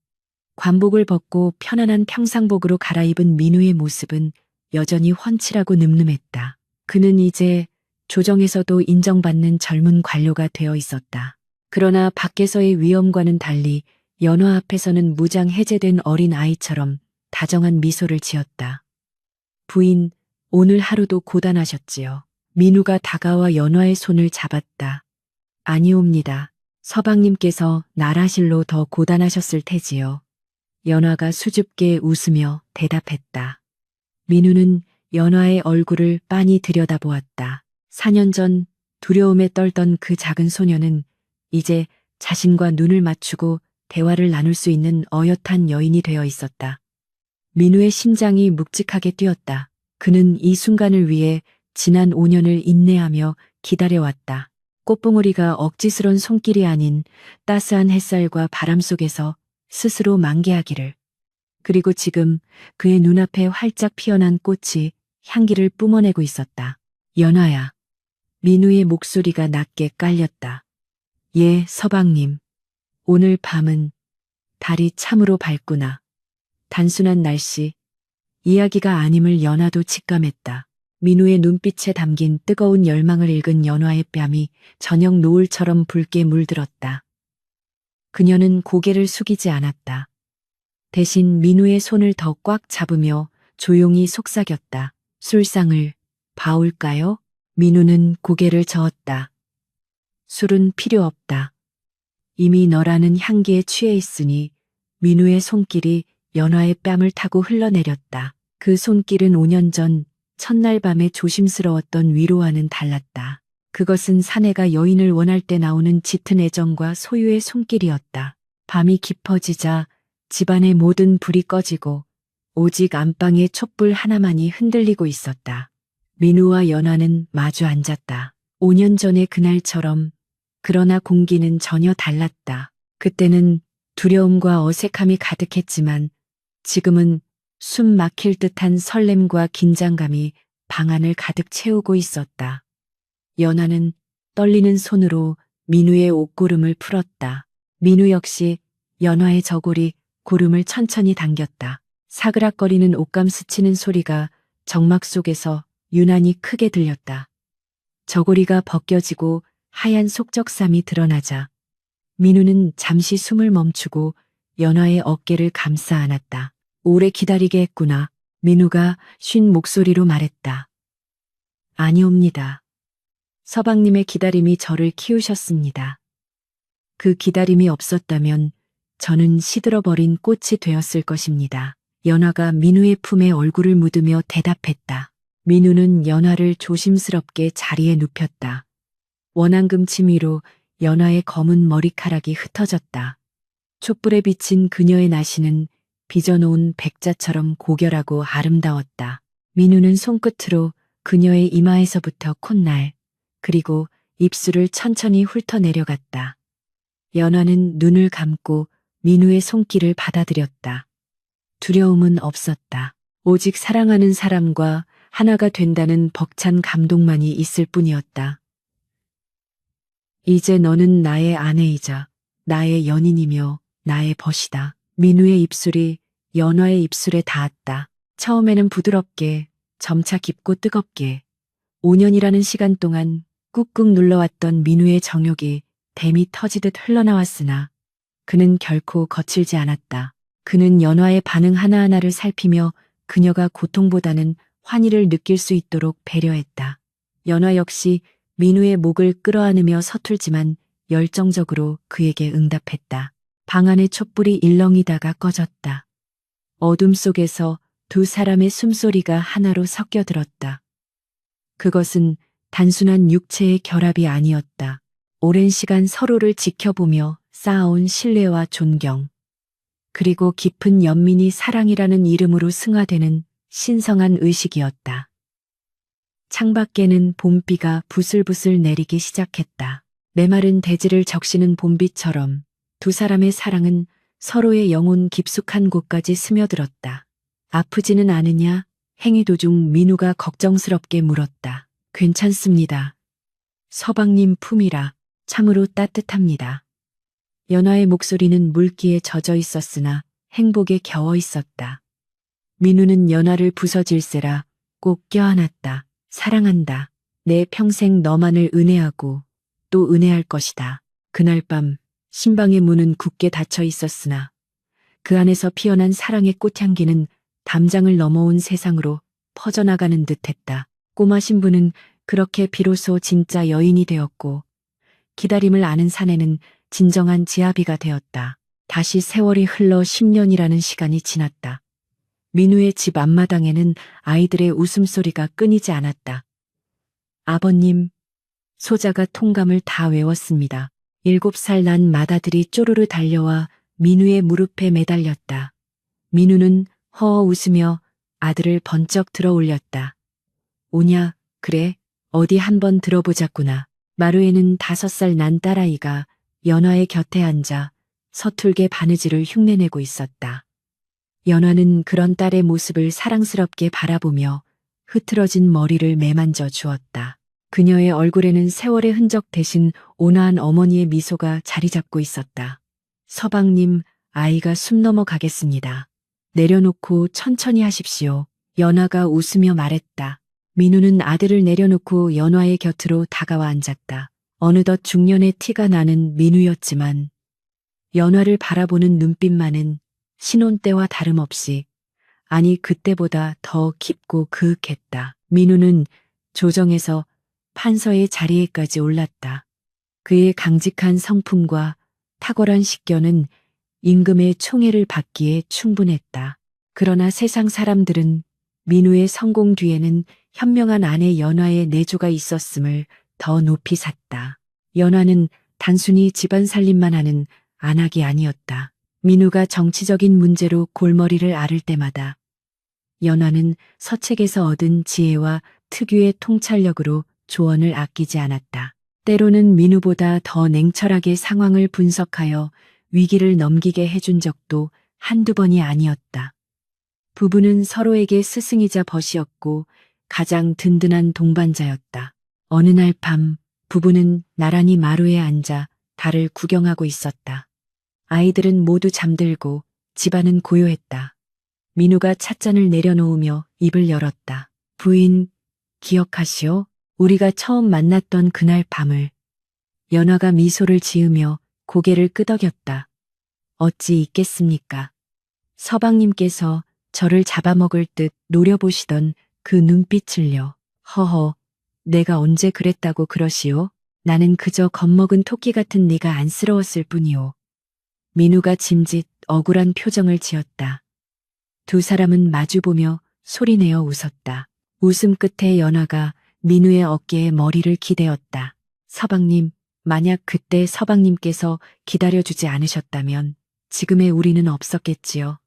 관복을 벗고 편안한 평상복으로 갈아입은 민우의 모습은 여전히 훤칠하고 늠름했다. 그는 이제 조정에서도 인정받는 젊은 관료가 되어 있었다. 그러나 밖에서의 위엄과는 달리 연화 앞에서는 무장 해제된 어린 아이처럼 다정한 미소를 지었다. 부인, 오늘 하루도 고단하셨지요. 민우가 다가와 연화의 손을 잡았다. 아니옵니다. 서방님께서 나라실로 더 고단하셨을 테지요. 연화가 수줍게 웃으며 대답했다. 민우는 연화의 얼굴을 빤히 들여다보았다. 4년 전 두려움에 떨던 그 작은 소녀는 이제 자신과 눈을 맞추고 대화를 나눌 수 있는 어엿한 여인이 되어 있었다. 민우의 심장이 묵직하게 뛰었다. 그는 이 순간을 위해 지난 5년을 인내하며 기다려왔다. 꽃봉오리가 억지스런 손길이 아닌 따스한 햇살과 바람 속에서 스스로 만개하기를. 그리고 지금 그의 눈앞에 활짝 피어난 꽃이 향기를 뿜어내고 있었다. 연화야. 민우의 목소리가 낮게 깔렸다. 예, 서방님. 오늘 밤은 달이 참으로 밝구나. 단순한 날씨, 이야기가 아님을 연화도 직감했다. 민우의 눈빛에 담긴 뜨거운 열망을 읽은 연화의 뺨이 저녁 노을처럼 붉게 물들었다. 그녀는 고개를 숙이지 않았다. 대신 민우의 손을 더 꽉 잡으며 조용히 속삭였다. 술상을 봐올까요? 민우는 고개를 저었다. 술은 필요 없다. 이미 너라는 향기에 취해 있으니. 민우의 손길이 연화의 뺨을 타고 흘러내렸다. 그 손길은 5년 전 첫날 밤에 조심스러웠던 위로와는 달랐다. 그것은 사내가 여인을 원할 때 나오는 짙은 애정과 소유의 손길이었다. 밤이 깊어지자 집안의 모든 불이 꺼지고 오직 안방의 촛불 하나만이 흔들리고 있었다. 민우와 연화는 마주 앉았다. 5년 전의 그날처럼. 그러나 공기는 전혀 달랐다. 그때는 두려움과 어색함이 가득했지만 지금은 숨 막힐 듯한 설렘과 긴장감이 방 안을 가득 채우고 있었다. 연화는 떨리는 손으로 민우의 옷고름을 풀었다. 민우 역시 연화의 저고리 고름을 천천히 당겼다. 사그락거리는 옷감 스치는 소리가 정막 속에서 유난히 크게 들렸다. 저고리가 벗겨지고 하얀 속적삼이 드러나자 민우는 잠시 숨을 멈추고 연화의 어깨를 감싸 안았다. 오래 기다리게 했구나. 민우가 쉰 목소리로 말했다. 아니옵니다. 서방님의 기다림이 저를 키우셨습니다. 그 기다림이 없었다면 저는 시들어버린 꽃이 되었을 것입니다. 연화가 민우의 품에 얼굴을 묻으며 대답했다. 민우는 연화를 조심스럽게 자리에 눕혔다. 원앙금 치미로 연화의 검은 머리카락이 흩어졌다. 촛불에 비친 그녀의 나시는 빚어놓은 백자처럼 고결하고 아름다웠다. 민우는 손끝으로 그녀의 이마에서부터 콧날, 그리고 입술을 천천히 훑어내려갔다. 연화는 눈을 감고 민우의 손길을 받아들였다. 두려움은 없었다. 오직 사랑하는 사람과 하나가 된다는 벅찬 감동만이 있을 뿐이었다. 이제 너는 나의 아내이자 나의 연인이며 나의 벗이다. 민우의 입술이 연화의 입술에 닿았다. 처음에는 부드럽게, 점차 깊고 뜨겁게 5년이라는 시간 동안 꾹꾹 눌러왔던 민우의 정욕이 뱀이 터지듯 흘러나왔으나 그는 결코 거칠지 않았다. 그는 연화의 반응 하나하나를 살피며 그녀가 고통보다는 환희를 느낄 수 있도록 배려했다. 연화 역시 민우의 목을 끌어안으며 서툴지만 열정적으로 그에게 응답했다. 방 안의 촛불이 일렁이다가 꺼졌다. 어둠 속에서 두 사람의 숨소리가 하나로 섞여들었다. 그것은 단순한 육체의 결합이 아니었다. 오랜 시간 서로를 지켜보며 쌓아온 신뢰와 존경, 그리고 깊은 연민이 사랑이라는 이름으로 승화되는 신성한 의식이었다. 창밖에는 봄비가 부슬부슬 내리기 시작했다. 메마른 대지를 적시는 봄비처럼 두 사람의 사랑은 서로의 영혼 깊숙한 곳까지 스며들었다. 아프지는 않으냐? 행위 도중 민우가 걱정스럽게 물었다. 괜찮습니다. 서방님 품이라 참으로 따뜻합니다. 연화의 목소리는 물기에 젖어 있었으나 행복에 겨워 있었다. 민우는 연화를 부서질세라 꼭 껴안았다. 사랑한다. 내 평생 너만을 은혜하고 또 은혜할 것이다. 그날 밤 신방의 문은 굳게 닫혀 있었으나 그 안에서 피어난 사랑의 꽃향기는 담장을 넘어온 세상으로 퍼져나가는 듯했다. 꼬마 신부는 그렇게 비로소 진짜 여인이 되었고 기다림을 아는 사내는 진정한 지아비가 되었다. 다시 세월이 흘러 10년이라는 시간이 지났다. 민우의 집 앞마당에는 아이들의 웃음소리가 끊이지 않았다. 아버님, 소자가 통감을 다 외웠습니다. 7살 난 맏아들이 쪼르르 달려와 민우의 무릎에 매달렸다. 민우는 허어 웃으며 아들을 번쩍 들어 올렸다. 오냐, 그래, 어디 한번 들어보자꾸나. 마루에는 5살 난 딸아이가 연화의 곁에 앉아 서툴게 바느질을 흉내내고 있었다. 연화는 그런 딸의 모습을 사랑스럽게 바라보며 흐트러진 머리를 매만져 주었다. 그녀의 얼굴에는 세월의 흔적 대신 온화한 어머니의 미소가 자리 잡고 있었다. 서방님, 아이가 숨 넘어가겠습니다. 내려놓고 천천히 하십시오. 연화가 웃으며 말했다. 민우는 아들을 내려놓고 연화의 곁으로 다가와 앉았다. 어느덧 중년의 티가 나는 민우였지만 연화를 바라보는 눈빛만은 신혼 때와 다름없이, 아니 그때보다 더 깊고 그윽했다. 민우는 조정에서 판서의 자리에까지 올랐다. 그의 강직한 성품과 탁월한 식견은 임금의 총애를 받기에 충분했다. 그러나 세상 사람들은 민우의 성공 뒤에는 현명한 아내 연화의 내조가 있었음을 더 높이 샀다. 연화는 단순히 집안 살림만 하는 안악이 아니었다. 민우가 정치적인 문제로 골머리를 앓을 때마다 연화는 서책에서 얻은 지혜와 특유의 통찰력으로 조언을 아끼지 않았다. 때로는 민우보다 더 냉철하게 상황을 분석하여 위기를 넘기게 해준 적도 한두 번이 아니었다. 부부는 서로에게 스승이자 벗이었고 가장 든든한 동반자였다. 어느 날 밤 부부는 나란히 마루에 앉아 달을 구경하고 있었다. 아이들은 모두 잠들고 집안은 고요했다. 민우가 찻잔을 내려놓으며 입을 열었다. 부인, 기억하시오? 우리가 처음 만났던 그날 밤을. 연화가 미소를 지으며 고개를 끄덕였다. 어찌 잊겠습니까? 서방님께서 저를 잡아먹을 듯 노려보시던 그 눈빛을요. 허허, 내가 언제 그랬다고 그러시오? 나는 그저 겁먹은 토끼 같은 네가 안쓰러웠을 뿐이오. 민우가 짐짓 억울한 표정을 지었다. 두 사람은 마주보며 소리내어 웃었다. 웃음 끝에 연화가 민우의 어깨에 머리를 기대었다. 서방님, 만약 그때 서방님께서 기다려주지 않으셨다면 지금의 우리는 없었겠지요.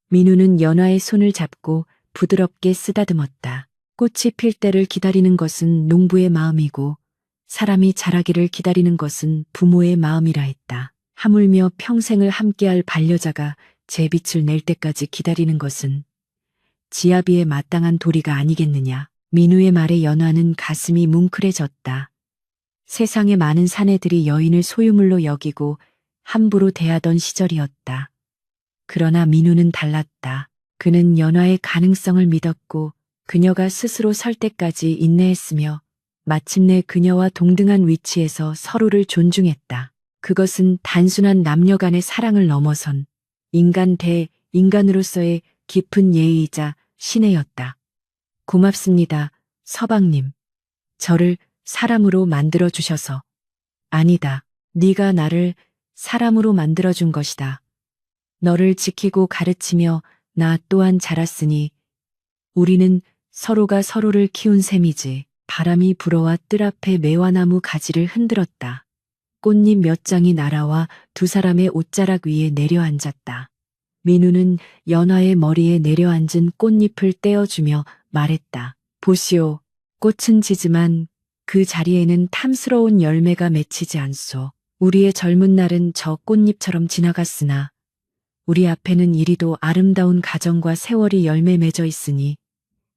민우는 연화의 손을 잡고 부드럽게 쓰다듬었다. 꽃이 필 때를 기다리는 것은 농부의 마음이고 사람이 자라기를 기다리는 것은 부모의 마음이라 했다. 하물며 평생을 함께할 반려자가 제 빛을 낼 때까지 기다리는 것은 지아비에 마땅한 도리가 아니겠느냐. 민우의 말에 연화는 가슴이 뭉클해졌다. 세상의 많은 사내들이 여인을 소유물로 여기고 함부로 대하던 시절이었다. 그러나 민우는 달랐다. 그는 연화의 가능성을 믿었고 그녀가 스스로 설 때까지 인내했으며 마침내 그녀와 동등한 위치에서 서로를 존중했다. 그것은 단순한 남녀 간의 사랑을 넘어선 인간 대 인간으로서의 깊은 예의이자 신뢰였다. 고맙습니다, 서방님. 저를 사람으로 만들어 주셔서. 아니다. 네가 나를 사람으로 만들어 준 것이다. 너를 지키고 가르치며 나 또한 자랐으니 우리는 서로가 서로를 키운 셈이지. 바람이 불어와 뜰 앞에 매화나무 가지를 흔들었다. 꽃잎 몇 장이 날아와 두 사람의 옷자락 위에 내려앉았다. 민우는 연화의 머리에 내려앉은 꽃잎을 떼어주며 말했다. 보시오. 꽃은 지지만 그 자리에는 탐스러운 열매가 맺히지 않소. 우리의 젊은 날은 저 꽃잎처럼 지나갔으나 우리 앞에는 이리도 아름다운 가정과 세월이 열매 맺어 있으니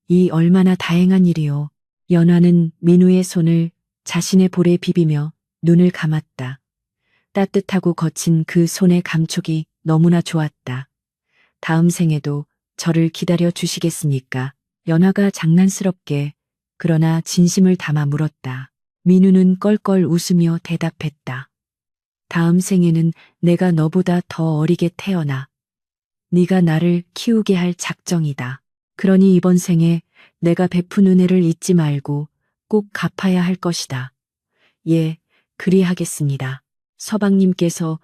이 얼마나 다행한 일이오. 연화는 민우의 손을 자신의 볼에 비비며 눈을 감았다. 따뜻하고 거친 그 손의 감촉이 너무나 좋았다. 다음 생에도 저를 기다려 주시겠습니까? 연화가 장난스럽게 그러나 진심을 담아 물었다. 민우는 껄껄 웃으며 대답했다. 다음 생에는 내가 너보다 더 어리게 태어나 네가 나를 키우게 할 작정이다. 그러니 이번 생에 내가 베푼 은혜를 잊지 말고 꼭 갚아야 할 것이다. 예, 그리하겠습니다. 서방님께서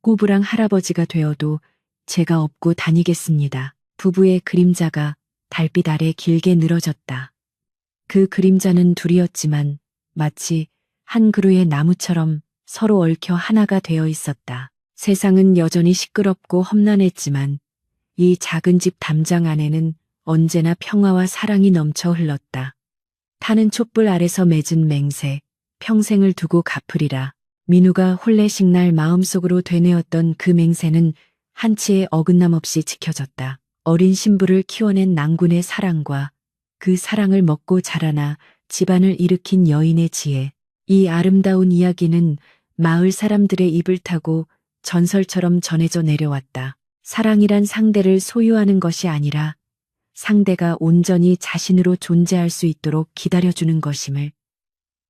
꼬부랑 할아버지가 되어도 제가 업고 다니겠습니다. 부부의 그림자가 달빛 아래 길게 늘어졌다. 그 그림자는 둘이었지만 마치 한 그루의 나무처럼 서로 얽혀 하나가 되어 있었다. 세상은 여전히 시끄럽고 험난했지만 이 작은 집 담장 안에는 언제나 평화와 사랑이 넘쳐 흘렀다. 타는 촛불 아래서 맺은 맹세, 평생을 두고 갚으리라. 민우가 혼례식 날 마음속으로 되뇌었던 그 맹세는 한치의 어긋남 없이 지켜졌다. 어린 신부를 키워낸 낭군의 사랑과 그 사랑을 먹고 자라나 집안을 일으킨 여인의 지혜. 이 아름다운 이야기는 마을 사람들의 입을 타고 전설처럼 전해져 내려왔다. 사랑이란 상대를 소유하는 것이 아니라 상대가 온전히 자신으로 존재할 수 있도록 기다려주는 것임을,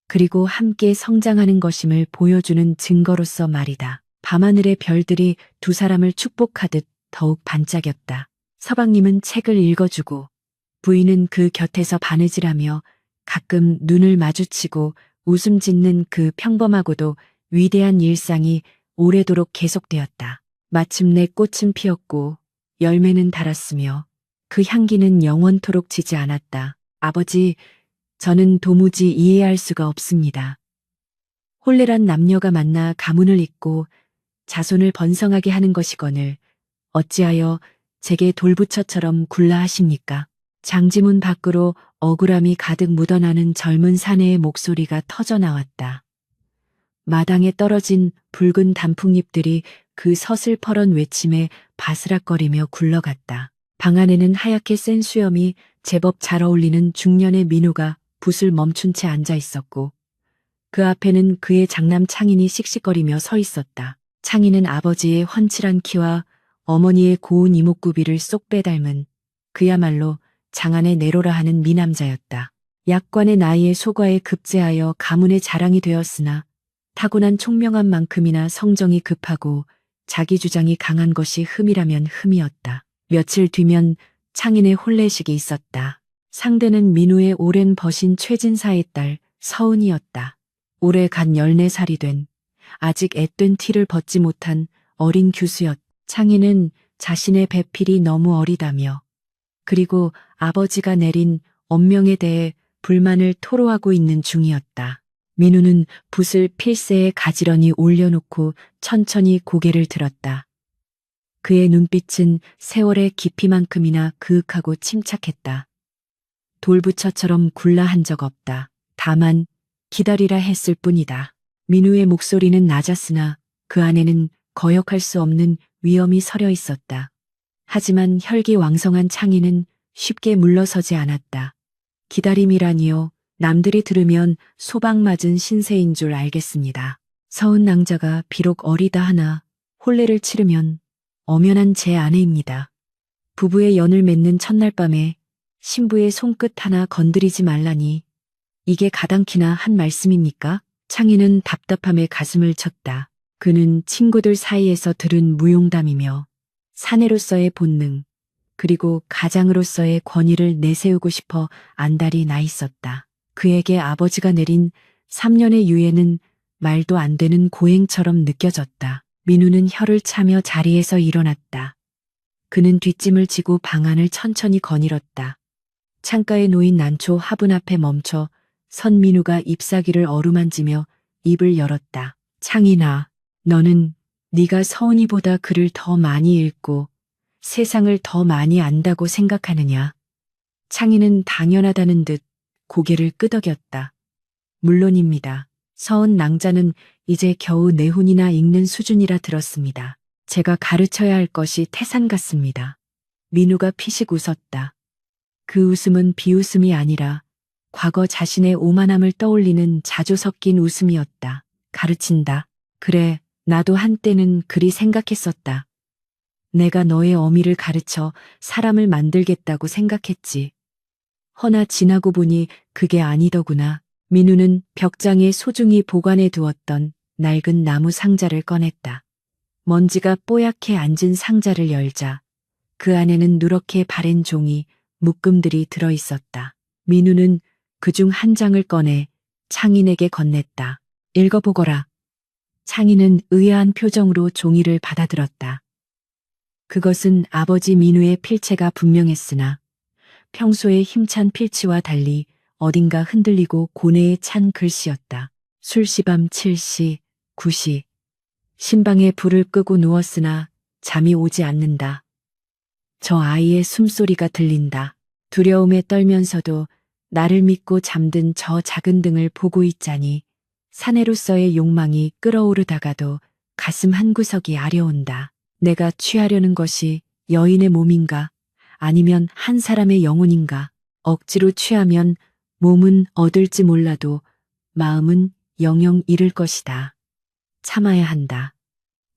그리고 함께 성장하는 것임을 보여주는 증거로서 말이다. 밤하늘의 별들이 두 사람을 축복하듯 더욱 반짝였다. 서방님은 책을 읽어주고 부인은 그 곁에서 바느질하며 가끔 눈을 마주치고 웃음 짓는 그 평범하고도 위대한 일상이 오래도록 계속되었다. 마침내 꽃은 피었고 열매는 달았으며 그 향기는 영원토록 지지 않았다. 아버지, 저는 도무지 이해할 수가 없습니다. 혼례란 남녀가 만나 가문을 잇고 자손을 번성하게 하는 것이거늘 어찌하여 제게 돌부처처럼 굴라 하십니까? 장지문 밖으로 억울함이 가득 묻어나는 젊은 사내의 목소리가 터져나왔다. 마당에 떨어진 붉은 단풍잎들이 그 서슬퍼런 외침에 바스락거리며 굴러갔다. 방 안에는 하얗게 센 수염이 제법 잘 어울리는 중년의 민우가 붓을 멈춘 채 앉아 있었고 그 앞에는 그의 장남 창인이 씩씩거리며 서 있었다. 창인은 아버지의 훤칠한 키와 어머니의 고운 이목구비를 쏙 빼닮은 그야말로 장안의 내로라 하는 미남자였다. 약관의 나이에 소과에 급제하여 가문의 자랑이 되었으나 타고난 총명한 만큼이나 성정이 급하고 자기 주장이 강한 것이 흠이라면 흠이었다. 며칠 뒤면 창인의 혼례식이 있었다. 상대는 민우의 오랜 버신 최진사의 딸 서은이었다. 올해 갓 14살이 된 아직 앳된 티를 벗지 못한 어린 규수였다. 창인은 자신의 배필이 너무 어리다며 그리고 아버지가 내린 엄명에 대해 불만을 토로하고 있는 중이었다. 민우는 붓을 필새에 가지런히 올려놓고 천천히 고개를 들었다. 그의 눈빛은 세월의 깊이만큼이나 그윽하고 침착했다. 돌부처처럼 굴라 한 적 없다. 다만 기다리라 했을 뿐이다. 민우의 목소리는 낮았으나 그 안에는 거역할 수 없는 위엄이 서려 있었다. 하지만 혈기왕성한 창인은 쉽게 물러서지 않았다. 기다림이라니요. 남들이 들으면 소방 맞은 신세인 줄 알겠습니다. 서은 낭자가 비록 어리다 하나 혼례를 치르면 엄연한 제 아내입니다. 부부의 연을 맺는 첫날 밤에 신부의 손끝 하나 건드리지 말라니 이게 가당키나 한 말씀입니까? 창희는 답답함에 가슴을 쳤다. 그는 친구들 사이에서 들은 무용담이며 사내로서의 본능 그리고 가장으로서의 권위를 내세우고 싶어 안달이 나 있었다. 그에게 아버지가 내린 3년의 유예는 말도 안 되는 고행처럼 느껴졌다. 민우는 혀를 차며 자리에서 일어났다. 그는 뒷짐을 지고 방안을 천천히 거닐었다. 창가에 놓인 난초 화분 앞에 멈춰 선민우가 잎사귀를 어루만지며 입을 열었다. 창이나, 너는 네가 서은이보다 글을 더 많이 읽고 세상을 더 많이 안다고 생각하느냐? 창이는 당연하다는 듯 고개를 끄덕였다. 물론입니다. 서은 낭자는 이제 겨우 내훈이나 읽는 수준이라 들었습니다. 제가 가르쳐야 할 것이 태산 같습니다. 민우가 피식 웃었다. 그 웃음은 비웃음이 아니라 과거 자신의 오만함을 떠올리는 자주 섞인 웃음이었다. 가르친다. 그래, 나도 한때는 그리 생각했었다. 내가 너의 어미를 가르쳐 사람을 만들겠다고 생각했지. 허나 지나고 보니 그게 아니더구나. 민우는 벽장에 소중히 보관해 두었던 낡은 나무 상자를 꺼냈다. 먼지가 뽀얗게 앉은 상자를 열자 그 안에는 누렇게 바랜 종이 묶음들이 들어 있었다. 민우는 그중 한 장을 꺼내 창인에게 건넸다. 읽어보거라. 창인은 의아한 표정으로 종이를 받아들었다. 그것은 아버지 민우의 필체가 분명했으나 평소의 힘찬 필치와 달리 어딘가 흔들리고 고뇌에 찬 글씨였다. 술시밤 7시, 9시. 신방에 불을 끄고 누웠으나 잠이 오지 않는다. 저 아이의 숨소리가 들린다. 두려움에 떨면서도 나를 믿고 잠든 저 작은 등을 보고 있자니 사내로서의 욕망이 끓어오르다가도 가슴 한구석이 아려온다. 내가 취하려는 것이 여인의 몸인가 아니면 한 사람의 영혼인가. 억지로 취하면 몸은 얻을지 몰라도 마음은 영영 잃을 것이다. 참아야 한다.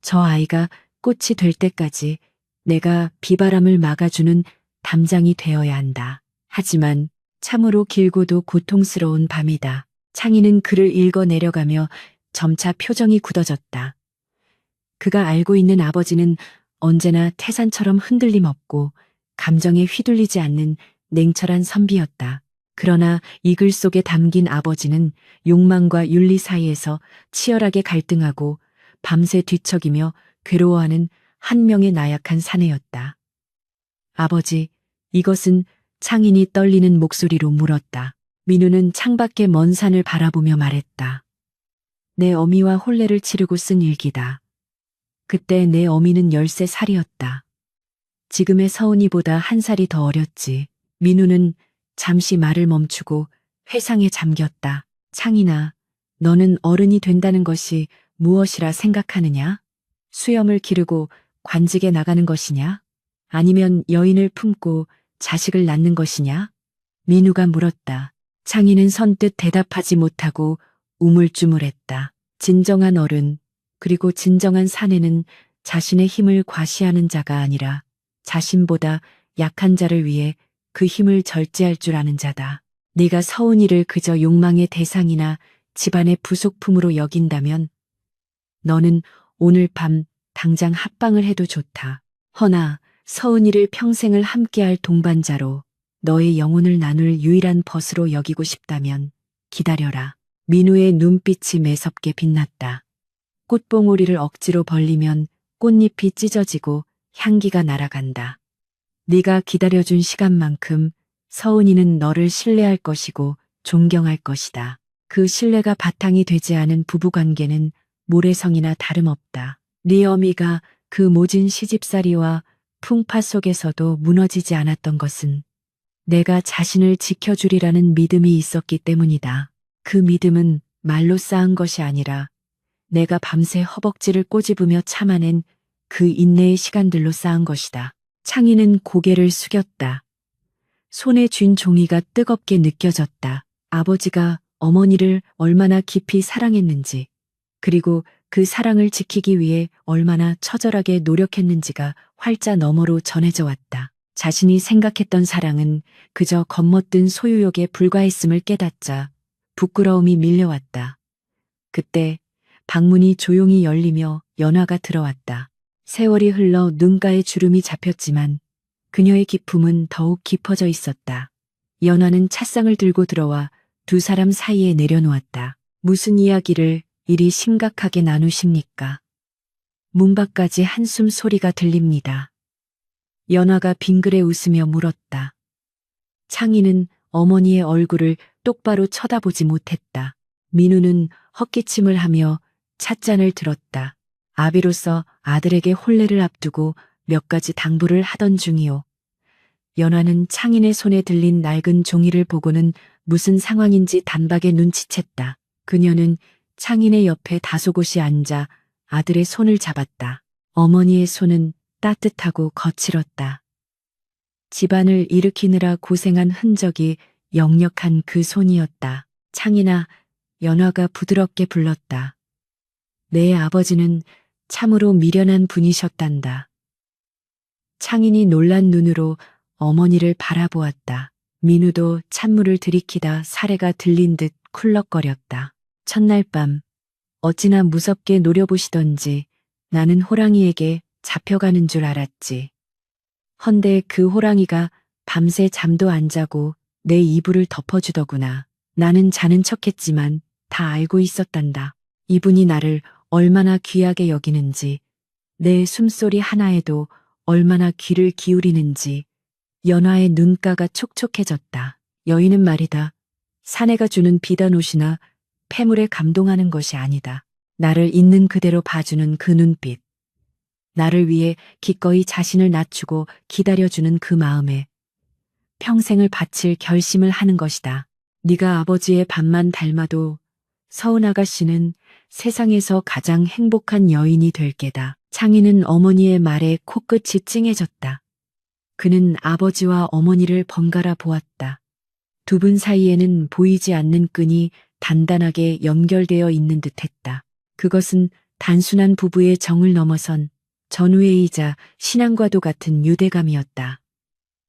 저 아이가 꽃이 될 때까지 내가 비바람을 막아주는 담장이 되어야 한다. 하지만 참으로 길고도 고통스러운 밤이다. 창희는 글을 읽어 내려가며 점차 표정이 굳어졌다. 그가 알고 있는 아버지는 언제나 태산처럼 흔들림 없고 감정에 휘둘리지 않는 냉철한 선비였다. 그러나 이 글 속에 담긴 아버지는 욕망과 윤리 사이에서 치열하게 갈등하고 밤새 뒤척이며 괴로워하는 한 명의 나약한 사내였다. 아버지, 이것은 창인이 떨리는 목소리로 물었다. 민우는 창밖의 먼 산을 바라보며 말했다. 내 어미와 혼례를 치르고 쓴 일기다. 그때 내 어미는 13살이었다. 지금의 서은이보다 한 살이 더 어렸지. 민우는 잠시 말을 멈추고 회상에 잠겼다. 창인아, 너는 어른이 된다는 것이 무엇이라 생각하느냐? 수염을 기르고 관직에 나가는 것이냐? 아니면 여인을 품고 자식을 낳는 것이냐? 민우가 물었다. 창희는 선뜻 대답하지 못하고 우물쭈물했다. 진정한 어른, 그리고 진정한 사내는 자신의 힘을 과시하는 자가 아니라 자신보다 약한 자를 위해 그 힘을 절제할 줄 아는 자다. 네가 서은이를 그저 욕망의 대상이나 집안의 부속품으로 여긴다면 너는 오늘 밤 당장 합방을 해도 좋다. 허나 서은이를 평생을 함께할 동반자로 너의 영혼을 나눌 유일한 벗으로 여기고 싶다면 기다려라. 민우의 눈빛이 매섭게 빛났다. 꽃봉오리를 억지로 벌리면 꽃잎이 찢어지고 향기가 날아간다. 네가 기다려준 시간만큼 서은이는 너를 신뢰할 것이고 존경할 것이다. 그 신뢰가 바탕이 되지 않은 부부관계는 모래성이나 다름없다. 네 어미가 그 모진 시집살이와 풍파 속에서도 무너지지 않았던 것은 내가 자신을 지켜주리라는 믿음이 있었기 때문이다. 그 믿음은 말로 쌓은 것이 아니라 내가 밤새 허벅지를 꼬집으며 참아낸 그 인내의 시간들로 쌓은 것이다. 창희는 고개를 숙였다. 손에 쥔 종이가 뜨겁게 느껴졌다. 아버지가 어머니를 얼마나 깊이 사랑했는지, 그리고 그 사랑을 지키기 위해 얼마나 처절하게 노력했는지가 활자 너머로 전해져 왔다. 자신이 생각했던 사랑은 그저 겉멋든 소유욕에 불과했음을 깨닫자 부끄러움이 밀려왔다. 그때 방문이 조용히 열리며 연화가 들어왔다. 세월이 흘러 눈가에 주름이 잡혔지만 그녀의 기품은 더욱 깊어져 있었다. 연화는 찻상을 들고 들어와 두 사람 사이에 내려놓았다. 무슨 이야기를 이리 심각하게 나누십니까? 문 밖까지 한숨 소리가 들립니다. 연화가 빙그레 웃으며 물었다. 창희는 어머니의 얼굴을 똑바로 쳐다보지 못했다. 민우는 헛기침을 하며 찻잔을 들었다. 아비로서 아들에게 혼례를 앞두고 몇 가지 당부를 하던 중이오. 연화는 창인의 손에 들린 낡은 종이를 보고는 무슨 상황인지 단박에 눈치챘다. 그녀는 창인의 옆에 다소곳이 앉아 아들의 손을 잡았다. 어머니의 손은 따뜻하고 거칠었다. 집안을 일으키느라 고생한 흔적이 역력한 그 손이었다. 창인아, 연화가 부드럽게 불렀다. 내 아버지는 참으로 미련한 분이셨단다. 창인이 놀란 눈으로 어머니를 바라보았다. 민우도 찬물을 들이키다 사례가 들린 듯 쿨럭거렸다. 첫날 밤 어찌나 무섭게 노려보시던지 나는 호랑이에게 잡혀가는 줄 알았지. 헌데 그 호랑이가 밤새 잠도 안 자고 내 이불을 덮어주더구나. 나는 자는 척했지만 다 알고 있었단다. 이분이 나를 얼마나 귀하게 여기는지, 내 숨소리 하나에도 얼마나 귀를 기울이는지. 연화의 눈가가 촉촉해졌다. 여인은 말이다. 사내가 주는 비단 옷이나 폐물에 감동하는 것이 아니다. 나를 있는 그대로 봐주는 그 눈빛. 나를 위해 기꺼이 자신을 낮추고 기다려주는 그 마음에 평생을 바칠 결심을 하는 것이다. 네가 아버지의 반만 닮아도 서운 아가씨는 세상에서 가장 행복한 여인이 될 게다. 창희는 어머니의 말에 코끝이 찡해졌다. 그는 아버지와 어머니를 번갈아 보았다. 두 분 사이에는 보이지 않는 끈이 단단하게 연결되어 있는 듯했다. 그것은 단순한 부부의 정을 넘어선 전우애이자 신앙과도 같은 유대감이었다.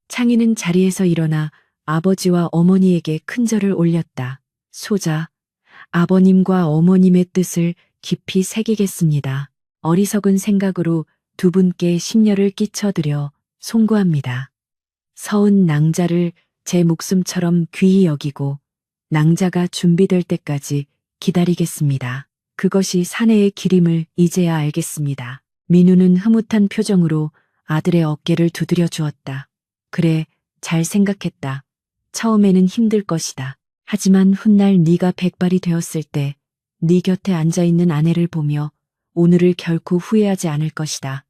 창희는 자리에서 일어나 아버지와 어머니에게 큰 절을 올렸다. 소자, 아버님과 어머님의 뜻을 깊이 새기겠습니다. 어리석은 생각으로 두 분께 심려를 끼쳐드려 송구합니다. 서은 낭자를 제 목숨처럼 귀히 여기고 낭자가 준비될 때까지 기다리겠습니다. 그것이 사내의 기림을 이제야 알겠습니다. 민우는 흐뭇한 표정으로 아들의 어깨를 두드려 주었다. 그래, 잘 생각했다. 처음에는 힘들 것이다. 하지만 훗날 네가 백발이 되었을 때 네 곁에 앉아있는 아내를 보며 오늘을 결코 후회하지 않을 것이다.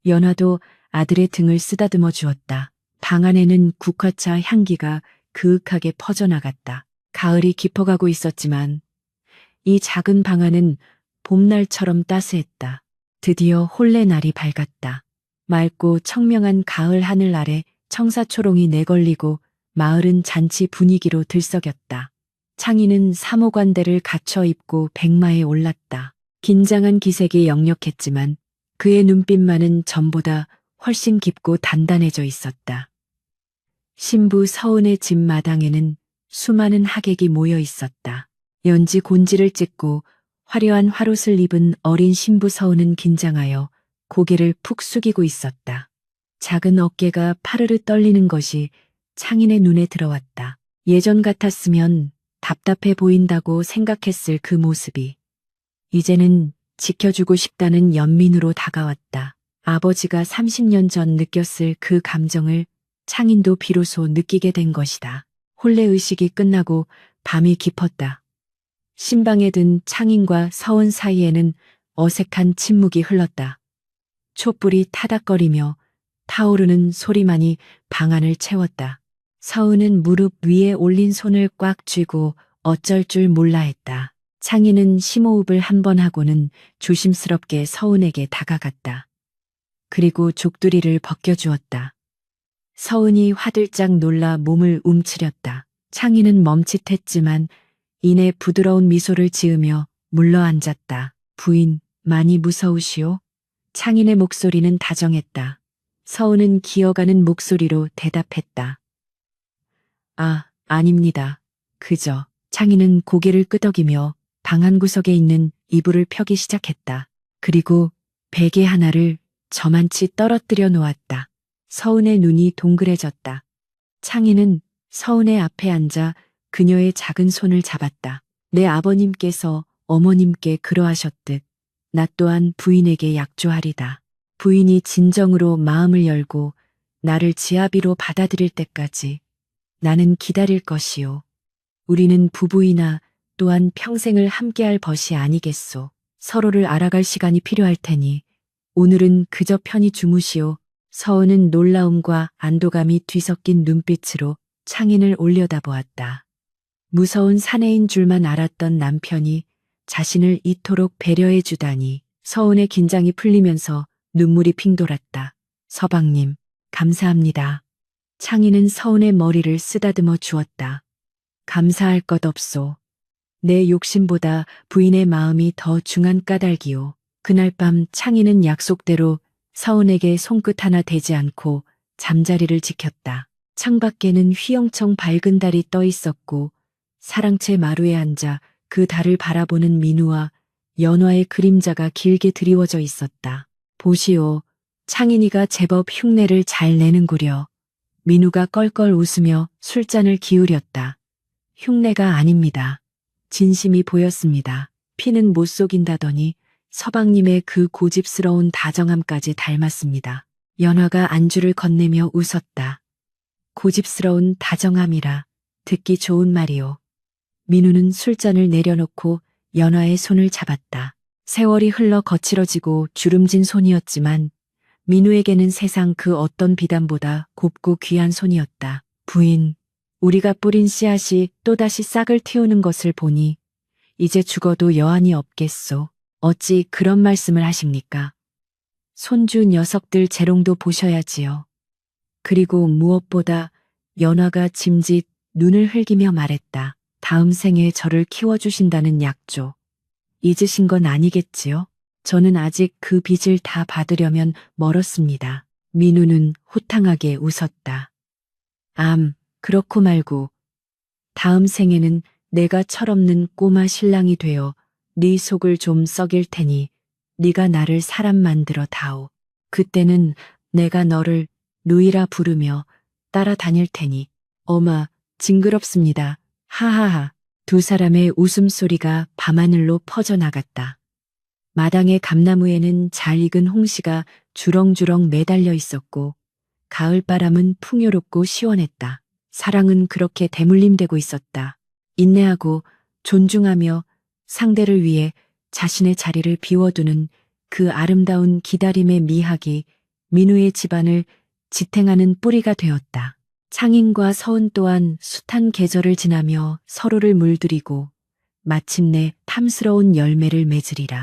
연화도 아들의 등을 쓰다듬어 주었다. 방 안에는 국화차 향기가 그윽하게 퍼져나갔다. 가을이 깊어가고 있었지만 이 작은 방 안은 봄날처럼 따스했다. 드디어 혼례 날이 밝았다. 맑고 청명한 가을 하늘 아래 청사초롱이 내걸리고 마을은 잔치 분위기로 들썩였다. 창희는 사모관대를 갖춰 입고 백마에 올랐다. 긴장한 기색이 역력했지만 그의 눈빛만은 전보다 훨씬 깊고 단단해져 있었다. 신부 서은의 집 마당에는 수많은 하객이 모여 있었다. 연지 곤지를 찢고 화려한 화롯을 입은 어린 신부 서은은 긴장하여 고개를 푹 숙이고 있었다. 작은 어깨가 파르르 떨리는 것이 창인의 눈에 들어왔다. 예전 같았으면 답답해 보인다고 생각했을 그 모습이 이제는 지켜주고 싶다는 연민으로 다가왔다. 아버지가 30년 전 느꼈을 그 감정을 창인도 비로소 느끼게 된 것이다. 혼례 의식이 끝나고 밤이 깊었다. 신방에 든 창인과 서은 사이에는 어색한 침묵이 흘렀다. 촛불이 타닥거리며 타오르는 소리만이 방 안을 채웠다. 서은은 무릎 위에 올린 손을 꽉 쥐고 어쩔 줄 몰라 했다. 창희는 심호흡을 한 번 하고는 조심스럽게 서은에게 다가갔다. 그리고 족두리를 벗겨주었다. 서은이 화들짝 놀라 몸을 움츠렸다. 창희는 멈칫했지만 이내 부드러운 미소를 지으며 물러앉았다. 부인, 많이 무서우시오? 창인의 목소리는 다정했다. 서은은 기어가는 목소리로 대답했다. 아, 아닙니다. 그저. 창희는 고개를 끄덕이며 방 한 구석에 있는 이불을 펴기 시작했다. 그리고 베개 하나를 저만치 떨어뜨려 놓았다. 서은의 눈이 동그래졌다. 창희는 서은의 앞에 앉아 그녀의 작은 손을 잡았다. 내 아버님께서 어머님께 그러하셨듯 나 또한 부인에게 약조하리다. 부인이 진정으로 마음을 열고 나를 지아비로 받아들일 때까지 나는 기다릴 것이요. 우리는 부부이나 또한 평생을 함께할 벗이 아니겠소. 서로를 알아갈 시간이 필요할 테니 오늘은 그저 편히 주무시오. 서은은 놀라움과 안도감이 뒤섞인 눈빛으로 창인을 올려다보았다. 무서운 사내인 줄만 알았던 남편이 자신을 이토록 배려해 주다니. 서은의 긴장이 풀리면서 눈물이 핑 돌았다. 서방님, 감사합니다. 창희는 서은의 머리를 쓰다듬어 주었다. 감사할 것 없소. 내 욕심보다 부인의 마음이 더 중한 까닭이오. 그날 밤 창희는 약속대로 서은에게 손끝 하나 대지 않고 잠자리를 지켰다. 창밖에는 휘영청 밝은 달이 떠 있었고 사랑채 마루에 앉아 그 달을 바라보는 민우와 연화의 그림자가 길게 드리워져 있었다. 보시오. 창인이가 제법 흉내를 잘 내는구려. 민우가 껄껄 웃으며 술잔을 기울였다. 흉내가 아닙니다. 진심이 보였습니다. 피는 못 속인다더니 서방님의 그 고집스러운 다정함까지 닮았습니다. 연화가 안주를 건네며 웃었다. 고집스러운 다정함이라 듣기 좋은 말이오. 민우는 술잔을 내려놓고 연화의 손을 잡았다. 세월이 흘러 거칠어지고 주름진 손이었지만 민우에게는 세상 그 어떤 비단보다 곱고 귀한 손이었다. 부인, 우리가 뿌린 씨앗이 또다시 싹을 틔우는 것을 보니 이제 죽어도 여한이 없겠소. 어찌 그런 말씀을 하십니까? 손주 녀석들 재롱도 보셔야지요. 그리고 무엇보다 연화가 짐짓 눈을 흘기며 말했다. 다음 생에 저를 키워주신다는 약조. 잊으신 건 아니겠지요? 저는 아직 그 빚을 다 받으려면 멀었습니다. 민우는 호탕하게 웃었다. 그렇고 말고 다음 생에는 내가 철없는 꼬마 신랑이 되어 네 속을 좀 썩일 테니 네가 나를 사람 만들어 다오. 그때는 내가 너를 누이라 부르며 따라다닐 테니. 어마, 징그럽습니다. 하하하. 두 사람의 웃음소리가 밤하늘로 퍼져나갔다. 마당의 감나무에는 잘 익은 홍시가 주렁주렁 매달려 있었고 가을바람은 풍요롭고 시원했다. 사랑은 그렇게 대물림되고 있었다. 인내하고 존중하며 상대를 위해 자신의 자리를 비워두는 그 아름다운 기다림의 미학이 민우의 집안을 지탱하는 뿌리가 되었다. 창인과 서은 또한 숱한 계절을 지나며 서로를 물들이고 마침내 탐스러운 열매를 맺으리라.